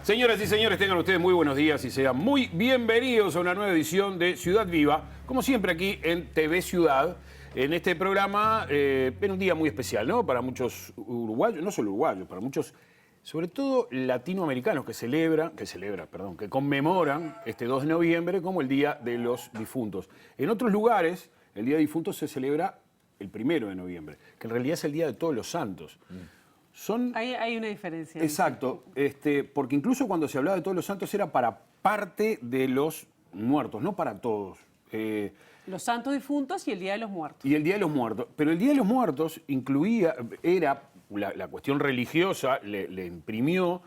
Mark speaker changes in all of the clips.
Speaker 1: Señoras y señores, tengan ustedes muy buenos días y sean muy bienvenidos a una nueva edición de Ciudad Viva, como siempre aquí en TV Ciudad, en este programa, en un día muy especial, ¿no? Para muchos uruguayos, no solo uruguayos, para muchos, sobre todo latinoamericanos que conmemoran este 2 de noviembre como el Día de los Difuntos. En otros lugares, el Día de Difuntos se celebra el 1 de noviembre, que en realidad es el Día de Todos los Santos.
Speaker 2: Hay una diferencia.
Speaker 1: Exacto, porque incluso cuando se hablaba de Todos los Santos era para parte de los muertos, no para todos.
Speaker 2: Los santos difuntos y el Día de los Muertos.
Speaker 1: Y el Día de los Muertos. Pero el Día de los Muertos era la cuestión religiosa, le imprimió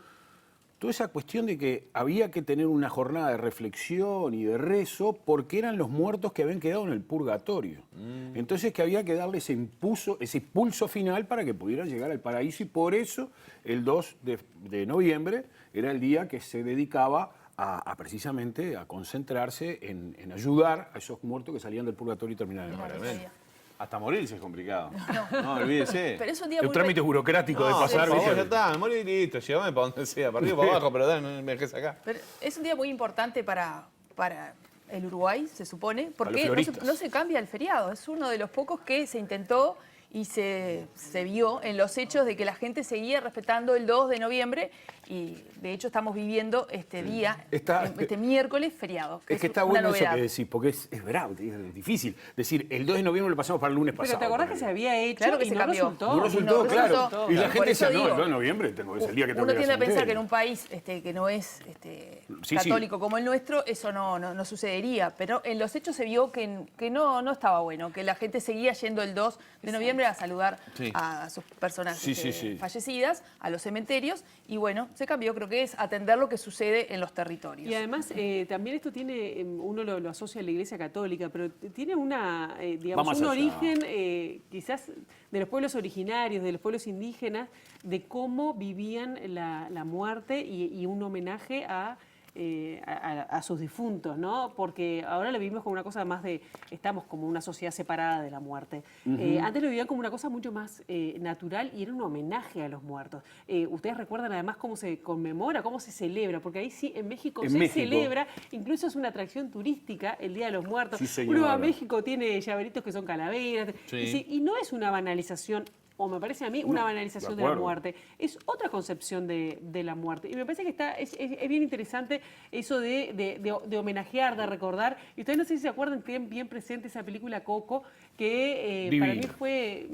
Speaker 1: toda esa cuestión de que había que tener una jornada de reflexión y de rezo porque eran los muertos que habían quedado en el purgatorio. Entonces que había que darle ese impulso final para que pudieran llegar al paraíso, y por eso el 2 de noviembre era el día que se dedicaba precisamente a concentrarse en ayudar a esos muertos que salían del purgatorio y terminaban en el paraíso.
Speaker 3: Hasta morirse es complicado. No, olvídese.
Speaker 4: Pero es un día
Speaker 1: El trámite burocrático de pasar.
Speaker 3: Por favor, ya está, me morí y listo, llévame para donde sea, para arriba, para abajo, pero no me dejes acá.
Speaker 4: Pero es un día muy importante para el Uruguay, se supone, porque
Speaker 1: floristas.
Speaker 4: no se cambia el feriado. Es uno de los pocos que se intentó y se vio en los hechos de que la gente seguía respetando el 2 de noviembre y de hecho estamos viviendo este día, este miércoles feriado.
Speaker 1: Es que está bueno eso que decís, porque es bravo, es difícil. Decir, el 2 de noviembre lo pasamos para el lunes pasado.
Speaker 2: Pero ¿te acordás que se había hecho?
Speaker 4: Claro que
Speaker 2: y
Speaker 4: se
Speaker 2: no
Speaker 4: cambió.
Speaker 2: resultó?
Speaker 1: No resultó, claro.
Speaker 4: resultó.
Speaker 1: Y la
Speaker 4: Por
Speaker 1: gente
Speaker 4: eso
Speaker 1: decía, no, el
Speaker 4: digo,
Speaker 1: 2 de noviembre es el día que tengo
Speaker 4: uno
Speaker 1: que ir
Speaker 4: tiende
Speaker 1: al
Speaker 4: a pensar
Speaker 1: cementerio.
Speaker 4: que en un país que no es
Speaker 1: Sí,
Speaker 4: católico como el nuestro, eso no sucedería. Pero en los hechos se vio que no estaba bueno, que la gente seguía yendo el 2 de noviembre a saludar a sus personas fallecidas, a los cementerios, y bueno, se cambió, creo que es atender lo que sucede en los territorios.
Speaker 2: Y además, también esto tiene, uno lo asocia a la Iglesia Católica, pero tiene digamos, un origen quizás de los pueblos originarios, de los pueblos indígenas, de cómo vivían la muerte y un homenaje a sus difuntos, ¿no? Porque ahora lo vivimos como una cosa más estamos como una sociedad separada de la muerte. Antes lo vivían como una cosa mucho más natural y era un homenaje a los muertos. Ustedes recuerdan además cómo se conmemora, cómo se celebra, porque ahí sí, en México celebra, incluso es una atracción turística el Día de los Muertos.
Speaker 1: Sí,
Speaker 2: Uno va a México, tiene llaveritos que son calaveras, y no es una banalización, o me parece a mí, una banalización de la muerte. Es otra concepción de la muerte. Y me parece que es bien interesante eso de homenajear, de recordar. Y ustedes no sé si se acuerdan, tienen bien presente esa película Coco, que para mí fue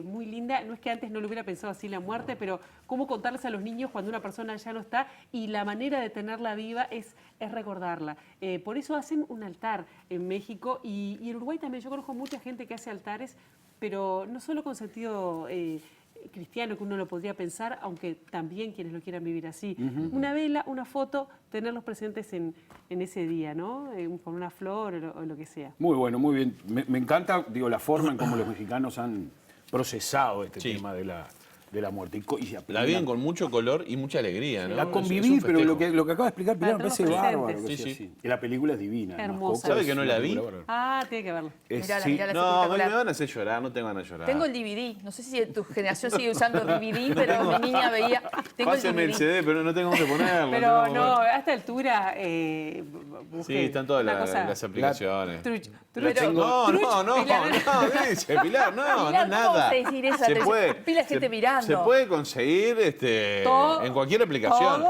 Speaker 2: muy linda. No es que antes no lo hubiera pensado así la muerte, pero cómo contarles a los niños cuando una persona ya no está, y la manera de tenerla viva es recordarla. Por eso hacen un altar en México y en Uruguay también. Yo conozco mucha gente que hace altares, pero no solo con sentido cristiano, que uno lo podría pensar, aunque también quienes lo quieran vivir así. Una vela, una foto, tenerlos presentes en ese día, ¿no? Con una flor o lo que sea.
Speaker 1: Muy bueno, muy bien. Me encanta, la forma en cómo los mexicanos han procesado este tema de la muerte.
Speaker 3: La viven con mucho color y mucha alegría, ¿no?
Speaker 1: La convivir, pero lo que acaba de explicar Pilar me parece bárbaro.
Speaker 3: Sí.
Speaker 1: Y la película es divina.
Speaker 2: Hermosa.
Speaker 3: ¿Sabe que no la vi?
Speaker 2: Tiene que verlo.
Speaker 4: Mirala,
Speaker 3: No, me van a hacer llorar, no tengo ganas de llorar.
Speaker 4: Tengo el DVD, no sé si tu generación sigue usando DVD, pero mi niña veía. Tengo
Speaker 3: Páseme el
Speaker 4: DVD.
Speaker 3: CD, pero no tengo dónde ponerlo.
Speaker 2: Pero no, a esta altura
Speaker 3: Sí, están todas las aplicaciones. No, dice Pilar, no nada.
Speaker 4: ¿Cómo decir eso?
Speaker 3: Se puede,
Speaker 4: Pila gente mirando.
Speaker 3: Se puede conseguir
Speaker 2: Todo,
Speaker 3: en cualquier aplicación.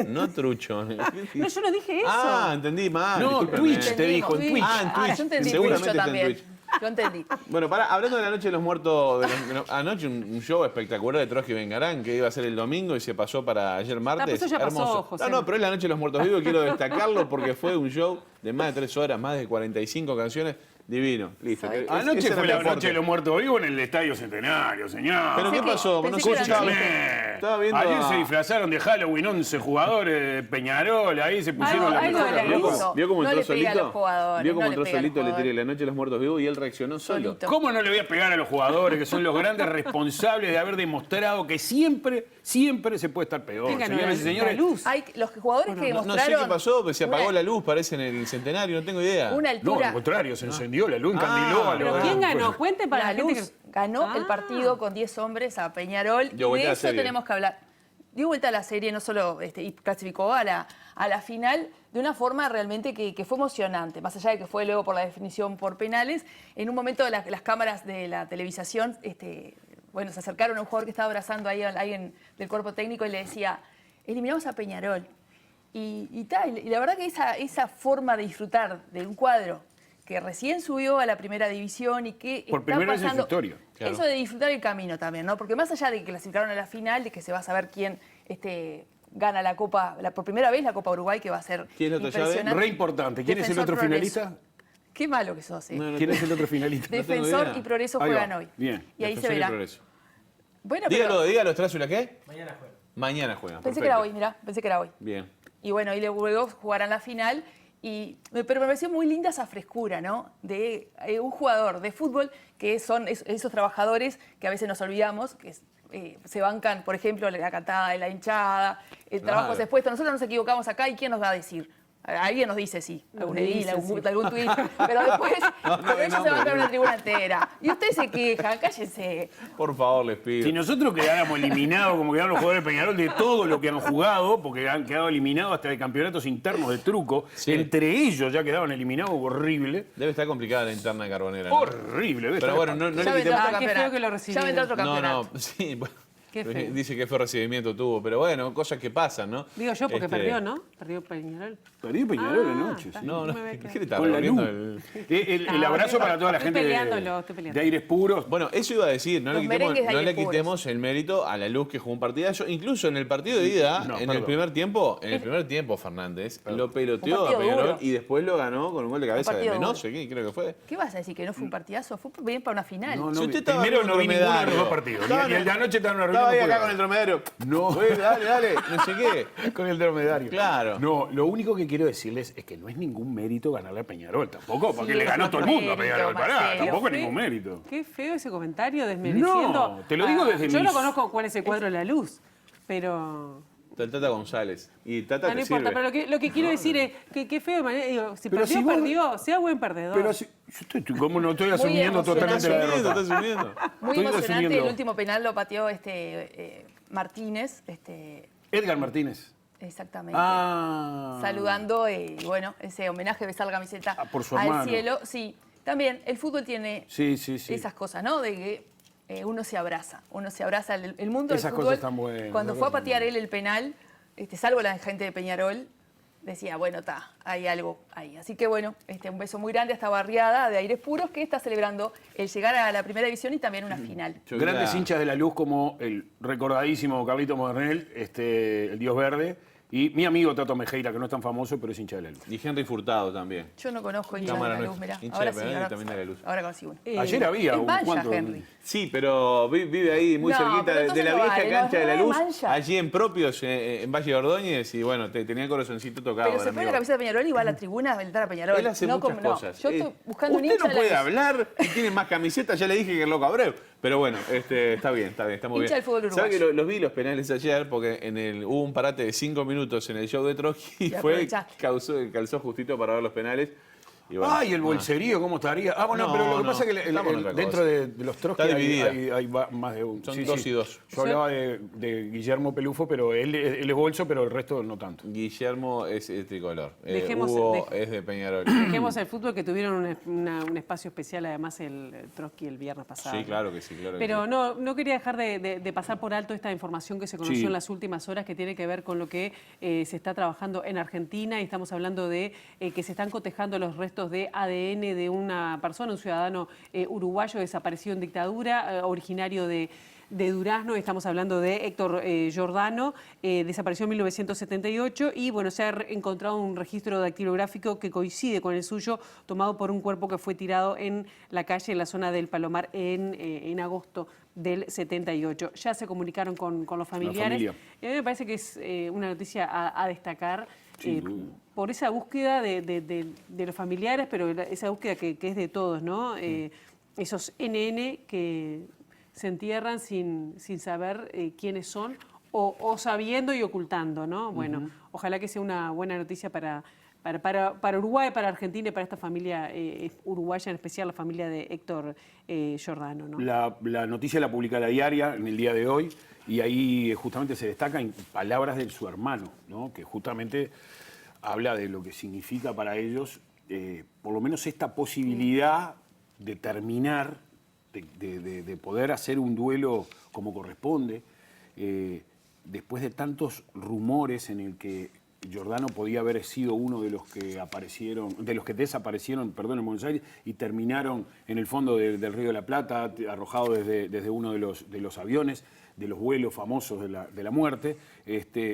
Speaker 3: No trucho.
Speaker 2: No, yo no dije eso.
Speaker 3: Ah, entendí mal.
Speaker 1: No,
Speaker 3: discúlpenme.
Speaker 1: Twitch te dijo, en Twitch.
Speaker 3: Ah, en Twitch.
Speaker 4: Yo entendí
Speaker 3: Seguramente
Speaker 4: Twitch, yo
Speaker 3: está en
Speaker 4: también.
Speaker 3: Twitch.
Speaker 4: Yo entendí.
Speaker 3: Bueno, hablando de la Noche de los Muertos, anoche un show espectacular de Trotsky Vengarán que iba a ser el domingo y se pasó para ayer martes.
Speaker 2: pero eso ya pasó,
Speaker 3: Hermoso.
Speaker 2: José.
Speaker 3: No, pero es la Noche de los Muertos Vivos, quiero destacarlo porque fue un show de más de 3 horas, más de 45 canciones. Divino, listo.
Speaker 1: Anoche fue la
Speaker 3: aporte.
Speaker 1: Noche de los Muertos Vivos en el Estadio Centenario, señor.
Speaker 3: ¿Pero qué pasó? No
Speaker 4: pensé que
Speaker 3: escuchaba.
Speaker 1: Escúchame.
Speaker 3: viendo
Speaker 1: Ayer
Speaker 3: a-
Speaker 1: se disfrazaron de Halloween 11 jugadores de Peñarol, ahí se pusieron la
Speaker 2: algo
Speaker 1: mejor
Speaker 2: de la
Speaker 1: ropa.
Speaker 2: luz.
Speaker 3: ¿Vio cómo
Speaker 4: No
Speaker 3: entró
Speaker 4: le pega a
Speaker 3: solito?
Speaker 4: los jugadores,
Speaker 3: ¿Vio cómo
Speaker 4: no le
Speaker 3: entró
Speaker 4: pega a los
Speaker 3: solito? Le tiré
Speaker 4: jugadores.
Speaker 3: la Noche de los Muertos Vivos y él reaccionó solo.
Speaker 4: Solito.
Speaker 1: ¿Cómo no le voy a pegar a los jugadores, que son los grandes responsables de haber demostrado que siempre se puede estar peor?
Speaker 2: Tengan
Speaker 1: Señoras y señores,
Speaker 2: la luz.
Speaker 4: Hay los jugadores que
Speaker 3: No sé
Speaker 4: demostraron
Speaker 3: qué pasó, pero se apagó
Speaker 4: una-
Speaker 3: la luz, parece en el Centenario, no tengo idea.
Speaker 4: una
Speaker 1: no,
Speaker 4: altura.
Speaker 1: al contrario, se encendió la luz, encandiló a los...
Speaker 2: ¿Pero quién ganó? Cuenten para
Speaker 4: La
Speaker 2: la gente
Speaker 4: Luz
Speaker 2: que...
Speaker 4: ganó el partido con 10 hombres a Peñarol.
Speaker 3: Dio
Speaker 4: Y
Speaker 3: vuelta
Speaker 4: de
Speaker 3: a
Speaker 4: eso
Speaker 3: serie.
Speaker 4: tenemos que hablar. dio vuelta a la serie, no solo y clasificó a la final de una forma realmente que fue emocionante, más allá de que fue luego por la definición por penales. En un momento las cámaras de la televisación bueno, se acercaron a un jugador que estaba abrazando ahí a alguien del cuerpo técnico y le decía, eliminamos a Peñarol. Y la verdad que esa forma de disfrutar de un cuadro que recién subió a la primera división y que
Speaker 1: por primera vez en su historia.
Speaker 3: Claro.
Speaker 4: Eso de disfrutar el camino también, ¿no? Porque más allá de que clasificaron a la final, de que se va a saber quién gana la Copa, por primera vez la Copa Uruguay, que va a ser
Speaker 3: ¿Quién es la otra llave?
Speaker 4: impresionante.
Speaker 1: Re importante. ¿Quién es el
Speaker 4: Defensor
Speaker 1: otro
Speaker 4: Progreso.
Speaker 1: finalista?
Speaker 4: Qué malo que sos, ¿eh?
Speaker 1: ¿Quién es el otro finalista?
Speaker 4: Defensor y Progreso
Speaker 1: Ahí va.
Speaker 4: juegan hoy.
Speaker 1: Bien.
Speaker 4: Y ahí se
Speaker 3: Defensor y
Speaker 4: verá.
Speaker 3: Progreso.
Speaker 4: Bueno,
Speaker 3: Dígalo, Estrácula, ¿qué?
Speaker 5: Mañana juega.
Speaker 3: Mañana juegan.
Speaker 4: pensé que era hoy, mirá, pensé que era hoy.
Speaker 3: Bien.
Speaker 4: Y bueno, y luego jugarán la final. Pero me pareció muy linda esa frescura, ¿no? De un jugador de fútbol que son esos trabajadores que a veces nos olvidamos, que se bancan, por ejemplo, la cantada de la hinchada, trabajos expuestos. Nosotros nos equivocamos acá y ¿quién nos va a decir? Alguien nos dice, sí, algún edil, algún tuit, pero después pero ellos se bancan una tribuna entera. Y ustedes se quejan, cállense.
Speaker 3: Por favor, les pido.
Speaker 1: Si nosotros quedáramos eliminados, como quedaron los jugadores de Peñarol, de todo lo que han jugado, porque han quedado eliminados hasta de campeonatos internos de truco,
Speaker 3: Sí.
Speaker 1: entre ellos ya quedaban eliminados, horrible.
Speaker 3: Debe estar complicada la interna de Carbonera, ¿no?
Speaker 1: Horrible. debe
Speaker 3: Pero
Speaker 1: estar
Speaker 3: bueno, no
Speaker 4: Ya
Speaker 3: le
Speaker 4: vendrá
Speaker 3: quitemos...
Speaker 4: otro
Speaker 2: qué feo
Speaker 4: campeonato.
Speaker 2: que lo
Speaker 4: Ya
Speaker 2: recibieron.
Speaker 4: vendrá otro campeonato.
Speaker 3: No, sí, bueno.
Speaker 2: Qué feo.
Speaker 3: Dice que fue recibimiento tuvo, pero bueno, cosas que pasan, ¿no?
Speaker 2: Digo yo porque perdió, ¿no? Perdió Peñarol.
Speaker 1: Perdió Peñarol
Speaker 2: Ah,
Speaker 1: anoche.
Speaker 2: está
Speaker 1: Sí.
Speaker 3: No, no,
Speaker 2: me ve que-
Speaker 3: ¿qué le está
Speaker 1: Con la
Speaker 3: revolviendo
Speaker 1: luz.
Speaker 3: el-
Speaker 1: El abrazo para toda la
Speaker 2: estoy
Speaker 1: gente
Speaker 2: peleándolo, estoy
Speaker 1: de
Speaker 2: peleando.
Speaker 1: Aires Puros.
Speaker 3: Bueno, eso iba a decir, no le
Speaker 4: Los
Speaker 3: quitemos,
Speaker 4: merengues de
Speaker 3: no le
Speaker 4: aire puros.
Speaker 3: quitemos el mérito a la Luz que jugó un partidazo. Incluso en el partido de ida,
Speaker 1: No,
Speaker 3: en el
Speaker 1: perdón.
Speaker 3: primer tiempo, Fernández lo
Speaker 4: Un
Speaker 3: peloteó a
Speaker 4: partido
Speaker 3: Peñarol
Speaker 4: duro.
Speaker 3: y después lo ganó con un gol de cabeza de
Speaker 4: partido
Speaker 3: Menose, creo que fue.
Speaker 4: ¿Qué vas a decir? ¿Que no fue un partidazo? Fue bien para una final.
Speaker 1: No,
Speaker 3: Si
Speaker 1: no,
Speaker 3: usted estaba
Speaker 1: primero
Speaker 3: en
Speaker 1: no
Speaker 3: un
Speaker 1: vi ninguno de los
Speaker 3: dromedario.
Speaker 1: dos partidos.
Speaker 3: Estaba
Speaker 1: Y el de anoche estaba en una
Speaker 3: Estaba ahí
Speaker 1: reunión.
Speaker 3: acá con el dromedario.
Speaker 1: No.
Speaker 3: Oye, dale, no sé qué.
Speaker 1: Con el dromedario.
Speaker 3: Claro.
Speaker 1: No, lo único que quiero decirles es que no es ningún mérito ganarle a Peñarol. Tampoco, porque
Speaker 4: Sí,
Speaker 1: le ganó
Speaker 4: es
Speaker 1: todo el
Speaker 4: un
Speaker 1: mundo a
Speaker 4: mérito,
Speaker 1: Peñarol. Pará,
Speaker 4: Marcelo.
Speaker 1: tampoco es
Speaker 2: Qué
Speaker 1: ningún
Speaker 2: fe-
Speaker 1: mérito.
Speaker 2: Qué feo ese comentario desmereciendo.
Speaker 1: No, te lo digo desde
Speaker 2: Yo
Speaker 1: mis-
Speaker 2: no conozco cuál es el cuadro de la luz, pero...
Speaker 3: El Tata González. Y Tata
Speaker 2: no
Speaker 3: te
Speaker 2: importa,
Speaker 3: sirve.
Speaker 2: pero lo que quiero decir es que qué feo de manera. Digo, si
Speaker 1: Pero
Speaker 2: perdió,
Speaker 1: si vos-
Speaker 2: perdió, sea buen perdedor.
Speaker 1: Pero si, yo estoy, como no estoy asumiendo totalmente la
Speaker 4: emocionante.
Speaker 1: derrota.
Speaker 3: Estás subiendo.
Speaker 4: Muy
Speaker 1: Estoy
Speaker 4: emocionante.
Speaker 1: asumiendo.
Speaker 4: El último penal lo pateó Martínez.
Speaker 1: Edgar Martínez.
Speaker 4: Exactamente.
Speaker 1: Ah.
Speaker 4: Saludando, bueno, ese homenaje, besar la camiseta
Speaker 1: Ah, por su
Speaker 4: al
Speaker 1: hermano.
Speaker 4: cielo. Sí, también el fútbol tiene
Speaker 1: Sí, sí, sí.
Speaker 4: esas cosas, ¿no? De que uno se abraza, el mundo
Speaker 1: Esas
Speaker 4: del
Speaker 1: cosas
Speaker 4: fútbol.
Speaker 1: están buenas,
Speaker 4: Cuando
Speaker 1: esas
Speaker 4: fue a
Speaker 1: cosas
Speaker 4: patear
Speaker 1: están
Speaker 4: él el penal, salvo la gente de Peñarol, decía, bueno, hay algo ahí. Así que bueno, un beso muy grande a esta barriada de Aires Puros que está celebrando el llegar a la primera división y también una final.
Speaker 3: Yo
Speaker 1: Grandes
Speaker 3: quería-
Speaker 1: hinchas de la luz como el recordadísimo Carlito Modernel, el Dios Verde, y mi amigo Tato Mejeira, que no es tan famoso, pero es hincha de la luz.
Speaker 3: Y Henry Furtado también.
Speaker 4: Yo no conozco hincha de
Speaker 3: Cámara
Speaker 4: la
Speaker 3: no
Speaker 4: luz,
Speaker 3: es
Speaker 4: mirá.
Speaker 3: hincha
Speaker 4: Ahora
Speaker 3: de
Speaker 4: sí,
Speaker 3: Peñarol y
Speaker 4: ahora,
Speaker 3: también de la luz.
Speaker 4: ahora conocí uno.
Speaker 1: Ayer había
Speaker 4: es
Speaker 1: un
Speaker 4: Mancha,
Speaker 1: cuanto.
Speaker 4: Henry.
Speaker 3: Sí, pero vive ahí muy
Speaker 4: No,
Speaker 3: cerquita
Speaker 4: pero
Speaker 3: de
Speaker 4: entonces
Speaker 3: la
Speaker 4: no
Speaker 3: vieja
Speaker 4: vale,
Speaker 3: cancha
Speaker 4: no,
Speaker 3: de la
Speaker 4: no es
Speaker 3: Luz,
Speaker 4: Mancha.
Speaker 3: allí en Propios, en Valle de Ordóñez, y bueno, tenía el corazoncito tocado.
Speaker 4: Pero se
Speaker 3: el
Speaker 4: pone la
Speaker 3: amigo.
Speaker 4: camiseta de Peñarol y va a la tribuna a alentar a Peñarol.
Speaker 3: Él hace
Speaker 4: No
Speaker 3: muchas
Speaker 4: como- no,
Speaker 3: cosas.
Speaker 4: Yo estoy buscando un
Speaker 3: Usted
Speaker 4: hincha
Speaker 3: no
Speaker 4: de la
Speaker 3: puede
Speaker 4: Luz.
Speaker 3: hablar y tiene más camisetas, ya le dije que es loco Abreu. Pero bueno, está bien, está muy
Speaker 4: Hincha
Speaker 3: bien.
Speaker 4: del fútbol
Speaker 3: ¿Sabe que
Speaker 4: uruguayo.
Speaker 3: los vi los penales ayer? Porque hubo un parate de 5 minutos en el show de Trotsky y
Speaker 4: Y
Speaker 3: fue,
Speaker 4: aprovechaste.
Speaker 3: calzó justito para ver los penales. Y bueno,
Speaker 1: Ay, el bolserío, ¿cómo estaría? Ah, bueno,
Speaker 3: No,
Speaker 1: pero lo que
Speaker 3: no,
Speaker 1: pasa es que
Speaker 3: estamos en otra
Speaker 1: dentro
Speaker 3: cosa.
Speaker 1: de los Trotsky
Speaker 3: Está dividida.
Speaker 1: hay más de uno.
Speaker 3: Son 2 y 2.
Speaker 1: Yo hablaba de Guillermo Pelufo, pero él es bolso, pero el resto no tanto.
Speaker 3: Guillermo es tricolor.
Speaker 2: Dejemos-
Speaker 3: Hugo
Speaker 2: dej-
Speaker 3: es de Peñarol.
Speaker 2: Dejemos el fútbol, que tuvieron un espacio especial, además, el Trotsky el viernes pasado.
Speaker 3: Sí, claro que sí, claro que
Speaker 2: Pero
Speaker 3: sí.
Speaker 2: no quería dejar de pasar por alto esta información que se conoció
Speaker 1: Sí.
Speaker 2: en las últimas horas, que tiene que ver con lo que se está trabajando en Argentina, y estamos hablando de que se están cotejando los restos de ADN de una persona, un ciudadano uruguayo desaparecido en dictadura, originario de Durazno. Estamos hablando de Héctor Giordano, desapareció en 1978, y bueno, se ha encontrado un registro dactilográfico que coincide con el suyo, tomado por un cuerpo que fue tirado en la calle, en la zona del Palomar, en agosto del 78. Ya se comunicaron con los familiares.
Speaker 1: familia.
Speaker 2: Y a mí me parece que es una noticia a destacar,
Speaker 1: Sin duda.
Speaker 2: por esa búsqueda de los familiares, pero esa búsqueda que es de todos, ¿no? Esos NN que se entierran sin saber quiénes son, o sabiendo y ocultando, ¿no? Bueno, ojalá que sea una buena noticia para Uruguay, para Argentina y para esta familia uruguaya, en especial la familia de Héctor Giordano, ¿no?
Speaker 1: La noticia la publica La Diaria en el día de hoy Y ahí justamente se destacan palabras de su hermano, ¿no? Que justamente habla de lo que significa para ellos, por lo menos esta posibilidad de terminar, de poder hacer un duelo como corresponde, después de tantos rumores en el que Giordano podía haber sido uno de los que desaparecieron, perdón, en Buenos Aires y terminaron en el fondo del Río de la Plata, arrojado desde uno de los aviones, de los vuelos famosos de la muerte,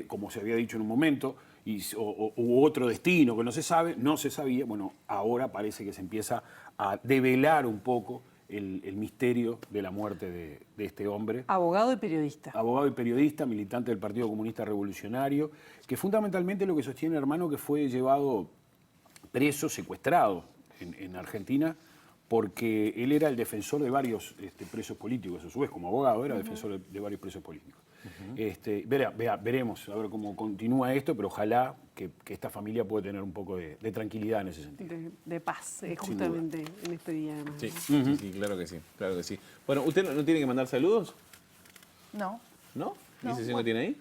Speaker 1: como se había dicho en un momento, u otro destino que no se sabía. Bueno, ahora parece que se empieza a develar un poco el misterio de la muerte de este hombre.
Speaker 2: Abogado y periodista.
Speaker 1: Abogado y periodista, militante del Partido Comunista Revolucionario, que fundamentalmente lo que sostiene, hermano, que fue llevado preso, secuestrado en Argentina, porque él era el defensor de varios presos políticos, a su vez, como abogado, era defensor de varios presos políticos. Veremos a ver cómo continúa esto, pero ojalá que esta familia pueda tener un poco de tranquilidad en ese sentido.
Speaker 2: De paz, justamente en este día. Además.
Speaker 3: Sí, sí, claro que sí, claro que sí. Bueno, ¿usted no tiene que mandar saludos?
Speaker 4: No.
Speaker 3: ¿No? ¿Y
Speaker 4: No,
Speaker 3: ese sí no tiene ahí?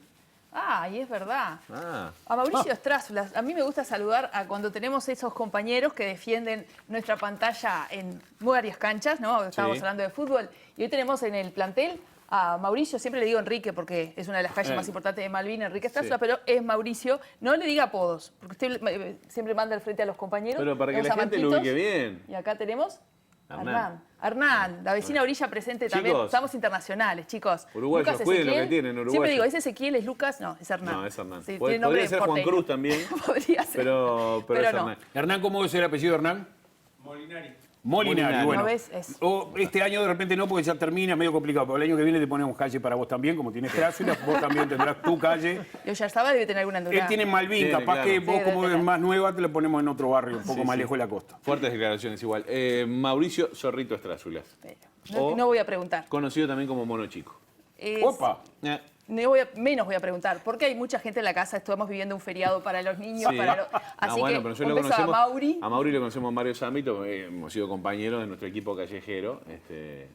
Speaker 4: Ah, y es verdad.
Speaker 3: Ah.
Speaker 4: A Mauricio Strázulas, a mí me gusta saludar a cuando tenemos esos compañeros que defienden nuestra pantalla en varias canchas, ¿no? Estábamos hablando de fútbol. Y hoy tenemos en el plantel a Mauricio, siempre le digo Enrique porque es una de las calles más importantes de Malvin, Enrique Strázulas, pero es Mauricio. No le diga apodos, porque usted siempre manda al frente a los compañeros.
Speaker 3: Pero para que
Speaker 4: Tenemos
Speaker 3: la
Speaker 4: a
Speaker 3: gente lo
Speaker 4: Marquitos,
Speaker 3: ubique bien.
Speaker 4: Y acá tenemos
Speaker 3: Hernán.
Speaker 4: Hernán, la vecina orilla presente también.
Speaker 3: Chicos.
Speaker 4: Estamos internacionales, chicos.
Speaker 3: Uruguayos,
Speaker 4: Lucas
Speaker 3: cuiden lo
Speaker 4: Ezequiel.
Speaker 3: que tienen, uruguayos.
Speaker 4: Siempre digo, ¿es Ezequiel, es Lucas? No, es Hernán.
Speaker 3: No, es Hernán.
Speaker 4: Sí,
Speaker 3: Podría
Speaker 4: tiene nombre
Speaker 3: ser Juan
Speaker 4: porteño.
Speaker 3: Cruz también.
Speaker 4: Podría ser.
Speaker 3: Pero es
Speaker 4: no.
Speaker 3: Hernán.
Speaker 1: Hernán, ¿cómo es el apellido de Hernán? Molinari, bueno.
Speaker 4: No ves, es-
Speaker 1: Este año de repente no, porque ya termina, es medio complicado. Pero el año que viene te ponemos calle para vos también, como tienes Strázulas, vos también tendrás tu calle.
Speaker 4: Yo ya estaba, debe tener alguna
Speaker 1: Él
Speaker 4: endurada.
Speaker 1: tiene Malvin,
Speaker 3: Tiene,
Speaker 1: capaz
Speaker 3: claro.
Speaker 1: que
Speaker 3: Sí,
Speaker 1: vos
Speaker 4: debe
Speaker 1: como
Speaker 4: tener.
Speaker 1: es más nueva te lo ponemos en otro barrio, un poco más lejos de la costa.
Speaker 3: Fuertes declaraciones igual. Mauricio Zorrito Strázulas.
Speaker 4: No, no voy a preguntar.
Speaker 3: Conocido también como Mono Chico.
Speaker 1: ¡Opa!
Speaker 4: Menos voy a preguntar, porque hay mucha gente en la casa, estamos viviendo un feriado para los niños,
Speaker 3: Sí.
Speaker 4: así
Speaker 3: bueno,
Speaker 4: que
Speaker 3: pero yo
Speaker 4: un
Speaker 3: lo
Speaker 4: beso a
Speaker 3: conocemos.
Speaker 4: Mauri.
Speaker 3: A Mauri lo conocemos en varios ámbitos. Hemos sido compañeros de nuestro equipo callejero.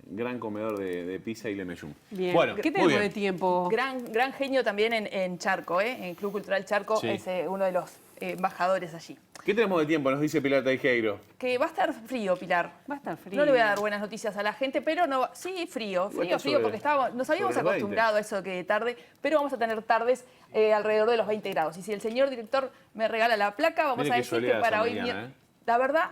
Speaker 3: Gran comedor de pizza y lemeyún.
Speaker 2: Bien.
Speaker 3: Bueno,
Speaker 2: ¿Qué
Speaker 3: muy
Speaker 2: tenemos
Speaker 3: bien.
Speaker 2: de tiempo?
Speaker 4: Gran genio también en Charco, en el Club Cultural Charco,
Speaker 3: Sí.
Speaker 4: es uno de los embajadores allí.
Speaker 3: ¿Qué tenemos de tiempo? Nos dice Pilar Teijeiro.
Speaker 4: Que va a estar frío, Pilar.
Speaker 2: Va a estar frío.
Speaker 4: No le voy a dar buenas noticias a la gente, pero no, sí, frío,
Speaker 3: Igual está
Speaker 4: porque nos habíamos
Speaker 3: sobre 20.
Speaker 4: acostumbrado a eso que tarde, pero vamos a tener tardes alrededor de los 20 grados. Y si el señor director me regala la placa, vamos
Speaker 3: Mire
Speaker 4: a
Speaker 3: qué
Speaker 4: decir que
Speaker 3: soleada
Speaker 4: para
Speaker 3: esa
Speaker 4: hoy...
Speaker 3: mañana,
Speaker 4: La verdad,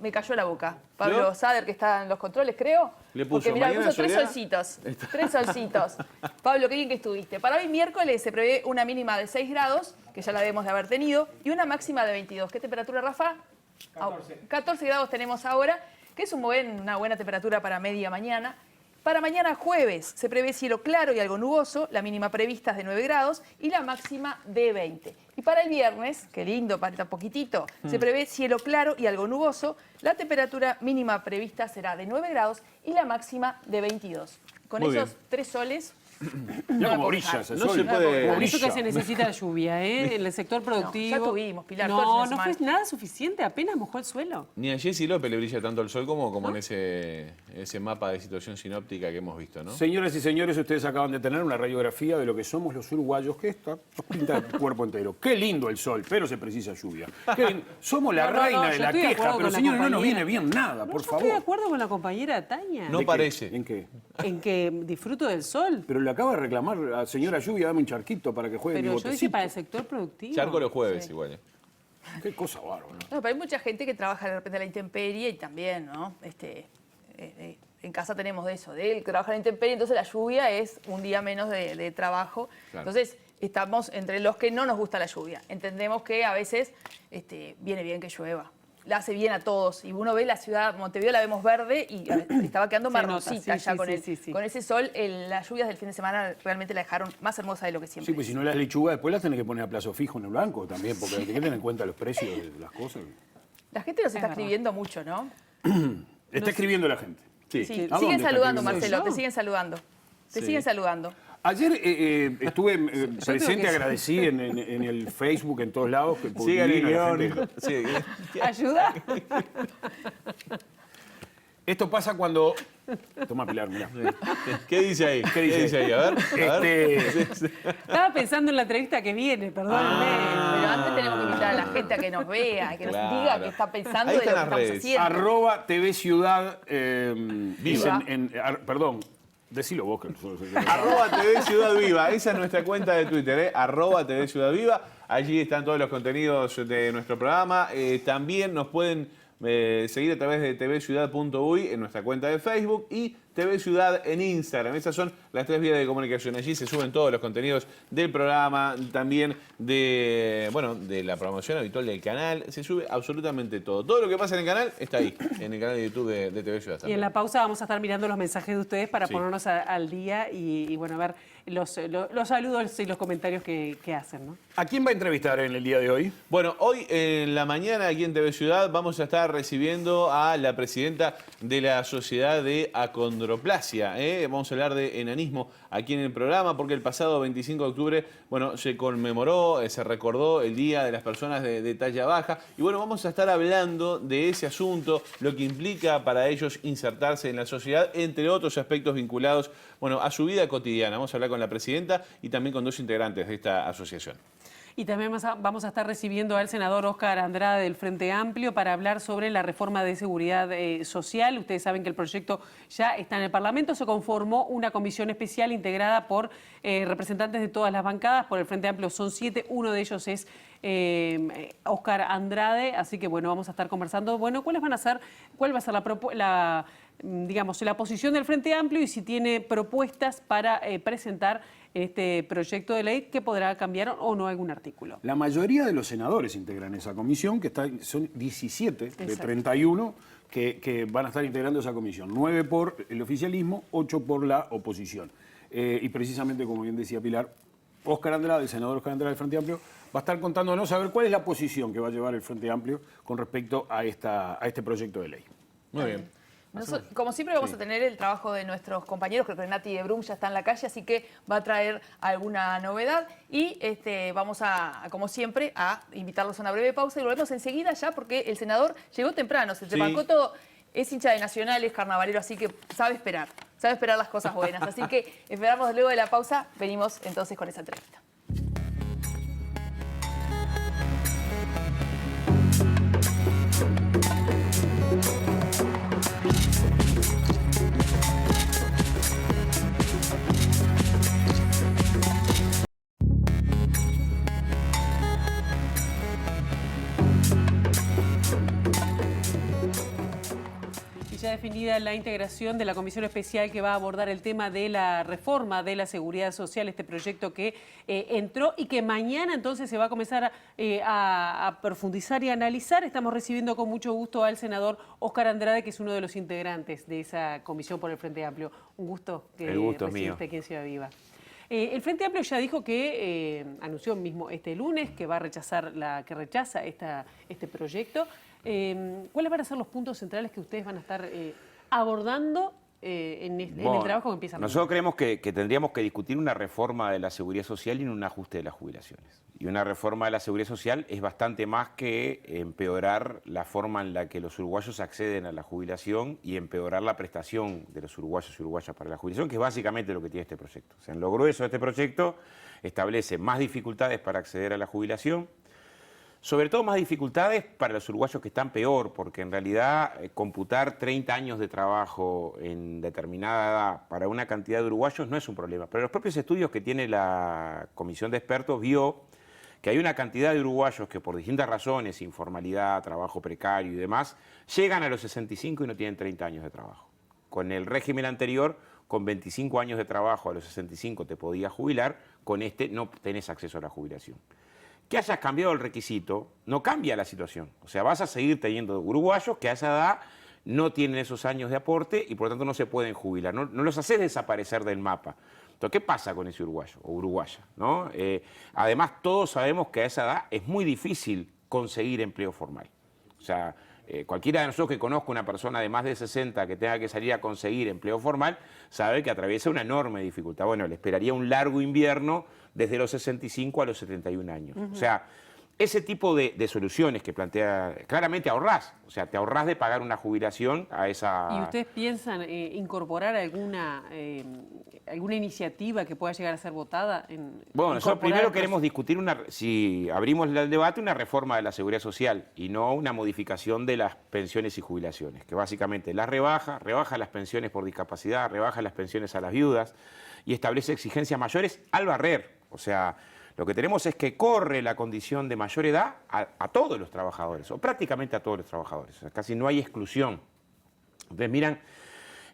Speaker 4: me cayó la boca. Pablo
Speaker 3: ¿Vio?
Speaker 4: Sader, que está en los controles, creo.
Speaker 3: Le puso,
Speaker 4: porque mirá, le
Speaker 3: mañana
Speaker 4: puso tres
Speaker 3: soleada.
Speaker 4: solcitos. Tres solcitos. Pablo, qué bien que estuviste. Para hoy miércoles se prevé una mínima de 6 grados, que ya la debemos de haber tenido, y una máxima de 22. ¿Qué temperatura, Rafa? 14 grados tenemos ahora, que es una buena temperatura para media mañana. Para mañana jueves se prevé cielo claro y algo nuboso, la mínima prevista es de 9 grados y la máxima de 20. Y para el viernes, qué lindo, falta poquitito, se prevé cielo claro y algo nuboso, la temperatura mínima prevista será de 9 grados y la máxima de 22. Con
Speaker 3: Muy
Speaker 4: esos
Speaker 3: bien.
Speaker 4: 3 soles...
Speaker 1: Mira
Speaker 4: la
Speaker 1: cómo
Speaker 4: puedo
Speaker 1: brilla
Speaker 4: dejar.
Speaker 1: ese
Speaker 3: No
Speaker 1: sol.
Speaker 3: se puede-
Speaker 1: Cómo
Speaker 2: Por eso que
Speaker 1: brilla.
Speaker 2: se necesita lluvia, ¿eh? En el sector productivo.
Speaker 4: ya tuvimos, Pilar, todo el fin
Speaker 2: No,
Speaker 4: de
Speaker 2: no fue
Speaker 4: semana.
Speaker 2: nada suficiente, apenas mojó el suelo.
Speaker 3: Ni a Jessy López le brilla tanto el sol como en ese mapa de situación sinóptica que hemos visto, ¿no?
Speaker 1: Señoras y señores, ustedes acaban de tener una radiografía de lo que somos los uruguayos, que esta nos pinta el cuerpo entero. Qué lindo el sol, pero se precisa lluvia. Qué lindo. Somos la
Speaker 2: No,
Speaker 1: reina de
Speaker 2: yo
Speaker 1: la
Speaker 2: estoy de
Speaker 1: queja,
Speaker 2: acuerdo
Speaker 1: pero
Speaker 2: con la
Speaker 1: señores, no nos
Speaker 2: compañera.
Speaker 1: viene bien nada,
Speaker 2: No,
Speaker 1: por
Speaker 2: yo estoy de
Speaker 1: favor.
Speaker 2: acuerdo con la compañera Tania.
Speaker 3: No
Speaker 1: ¿De qué?
Speaker 3: parece.
Speaker 1: ¿En qué?
Speaker 2: En que disfruto del sol.
Speaker 1: Pero le acaba de reclamar a la señora Lluvia, dame un charquito para que juegue mi
Speaker 2: Pero yo dije
Speaker 1: botecito.
Speaker 2: para el sector productivo.
Speaker 3: Charco los jueves igual.
Speaker 1: Qué cosa bárbara.
Speaker 4: No, pero hay mucha gente que trabaja de repente a la intemperie y también, ¿no? En casa tenemos de eso, de él que trabaja a la intemperie, entonces la lluvia es un día menos de trabajo.
Speaker 3: Claro.
Speaker 4: Entonces estamos entre los que no nos gusta la lluvia. Entendemos que a veces viene bien que llueva. Le hace bien a todos. Y uno ve la ciudad, Montevideo la vemos verde y estaba quedando
Speaker 2: Se
Speaker 4: marroncita
Speaker 2: nota, sí,
Speaker 4: ya
Speaker 2: sí, sí.
Speaker 4: con ese sol. Las lluvias del fin de semana realmente la dejaron más hermosa de lo que siempre
Speaker 1: Sí, pues
Speaker 4: es.
Speaker 1: si no las lechugas después las tenés que poner a plazo fijo en el banco también, porque hay que tener en cuenta los precios de las cosas.
Speaker 4: La gente nos está
Speaker 2: verdad.
Speaker 4: escribiendo mucho, ¿no?
Speaker 1: Está escribiendo la gente.
Speaker 3: Sí.
Speaker 4: Sí.
Speaker 1: ¿A
Speaker 4: Siguen
Speaker 1: dónde está
Speaker 4: saludando,
Speaker 1: escribiendo?
Speaker 4: Marcelo,
Speaker 2: ¿Yo?
Speaker 4: te siguen saludando. Te siguen saludando.
Speaker 1: Ayer estuve
Speaker 2: tengo
Speaker 1: presente,
Speaker 2: que-
Speaker 1: agradecí en el Facebook, en todos lados. Que
Speaker 3: Sigan
Speaker 1: publican
Speaker 3: el
Speaker 1: la
Speaker 3: guión.
Speaker 1: gente.
Speaker 3: Sí.
Speaker 2: ¿Ayuda?
Speaker 1: Esto pasa cuando... Toma, Pilar, mirá.
Speaker 3: ¿Qué dice ahí?
Speaker 1: ¿Qué dice
Speaker 3: ahí? A ver.
Speaker 2: Estaba pensando en la entrevista que viene, perdónenme.
Speaker 4: Pero antes tenemos que invitar a la gente a que nos vea, que nos diga qué está pensando
Speaker 3: Ahí
Speaker 4: de lo que
Speaker 3: están las
Speaker 4: estamos
Speaker 3: redes.
Speaker 4: haciendo.
Speaker 1: @TV Ciudad...
Speaker 3: Viva.
Speaker 1: Perdón, decilo vos. Que
Speaker 3: @TV Ciudad Viva. Esa es nuestra cuenta de Twitter, @TV Ciudad Viva. Allí están todos los contenidos de nuestro programa. También nos pueden seguir a través de tvciudad.uy en nuestra cuenta de Facebook y TV Ciudad en Instagram. Esas son las 3 vías de comunicación. Allí se suben todos los contenidos del programa, también de la promoción habitual del canal. Se sube absolutamente todo. Todo lo que pasa en el canal está ahí, en el canal de YouTube de TV Ciudad.
Speaker 2: Y en la pausa vamos a estar mirando los mensajes de ustedes para ponernos al día y bueno, ver los saludos y los comentarios que hacen, ¿no?
Speaker 1: ¿A quién va a entrevistar en el día de hoy?
Speaker 3: Bueno, hoy en la mañana aquí en TV Ciudad vamos a estar recibiendo a la presidenta de la Sociedad de Acondroplasia. Vamos a hablar de enanismo aquí en el programa porque el pasado 25 de octubre se conmemoró, se recordó el Día de las Personas de Talla Baja. Y bueno, vamos a estar hablando de ese asunto, lo que implica para ellos insertarse en la sociedad, entre otros aspectos vinculados a su vida cotidiana. Vamos a hablar con la presidenta y también con 2 integrantes de esta asociación.
Speaker 2: Y también vamos a estar recibiendo al senador Óscar Andrade del Frente Amplio para hablar sobre la reforma de seguridad social. Ustedes saben que el proyecto ya está en el Parlamento. Se conformó una comisión especial integrada por representantes de todas las bancadas. Por el Frente Amplio son 7, uno de ellos es Óscar Andrade. Así que bueno, vamos a estar conversando. Bueno, cuál va a ser la posición del Frente Amplio y si tiene propuestas para presentar este proyecto de ley que podrá cambiar o no algún artículo.
Speaker 1: La mayoría de los senadores integran esa comisión, que son 17 de 31 que van a estar integrando esa comisión. 9 por el oficialismo, 8 por la oposición. Y precisamente, como bien decía Pilar, Óscar Andrade, el senador Óscar Andrade del Frente Amplio, va a estar contándonos a ver cuál es la posición que va a llevar el Frente Amplio con respecto a este proyecto de ley.
Speaker 3: Muy bien.
Speaker 4: Como siempre vamos a tener el trabajo de nuestros compañeros, creo que Nati de Brum ya está en la calle, así que va a traer alguna novedad y vamos como siempre, a invitarlos a una breve pausa y volvemos enseguida ya porque el senador llegó temprano, se te bancó todo, es hincha de Nacional, es carnavalero, así que sabe esperar las cosas buenas. Así que esperamos luego de la pausa, venimos entonces con esa entrevista.
Speaker 2: Ya definida la integración de la comisión especial que va a abordar el tema de la reforma de la seguridad social, este proyecto que entró y que mañana entonces se va a comenzar a profundizar y a analizar. Estamos recibiendo con mucho gusto al senador Óscar Andrade, que es uno de los integrantes de esa comisión por el Frente Amplio. Un gusto que recibirte aquí en Ciudad Viva. El Frente Amplio ya dijo que anunció mismo este lunes que va a rechaza este proyecto. ¿Cuáles van a ser los puntos centrales que ustedes van a estar abordando en el trabajo que empieza?
Speaker 5: Nosotros creemos que tendríamos que discutir una reforma de la seguridad social y un ajuste de las jubilaciones. Y una reforma de la seguridad social es bastante más que empeorar la forma en la que los uruguayos acceden a la jubilación y empeorar la prestación de los uruguayos y uruguayas para la jubilación, que es básicamente lo que tiene este proyecto. O sea, en lo grueso de este proyecto establece más dificultades para acceder a la jubilación, sobre todo más dificultades para los uruguayos que están peor, porque en realidad computar 30 años de trabajo en determinada edad para una cantidad de uruguayos no es un problema. Pero los propios estudios que tiene la comisión de expertos vio que hay una cantidad de uruguayos que por distintas razones, informalidad, trabajo precario y demás, llegan a los 65 y no tienen 30 años de trabajo. Con el régimen anterior, con 25 años de trabajo a los 65 te podías jubilar, con este no tenés acceso a la jubilación. Que hayas cambiado el requisito no cambia la situación. O sea, vas a seguir teniendo uruguayos que a esa edad no tienen esos años de aporte y por lo tanto no se pueden jubilar. No los haces desaparecer del mapa. Entonces, ¿qué pasa con ese uruguayo o uruguaya, ¿no? Además, todos sabemos que a esa edad es muy difícil conseguir empleo formal. O sea, cualquiera de nosotros que conozca una persona de más de 60 que tenga que salir a conseguir empleo formal sabe que atraviesa una enorme dificultad. Bueno, le esperaría un largo invierno desde los 65 a los 71 años. O sea, ese tipo de soluciones que plantea, claramente ahorrás, o sea, te ahorrás de pagar una jubilación a esa...
Speaker 2: ¿Y ustedes piensan incorporar alguna iniciativa que pueda llegar a ser votada?
Speaker 5: Bueno, nosotros primero queremos discutir, si abrimos el debate, una reforma de la seguridad social y no una modificación de las pensiones y jubilaciones, que básicamente las rebaja las pensiones por discapacidad, rebaja las pensiones a las viudas y establece exigencias mayores al barrer, o sea... Lo que tenemos es que corre la condición de mayor edad a todos los trabajadores, o prácticamente a todos los trabajadores. O sea, casi no hay exclusión. Entonces, miran,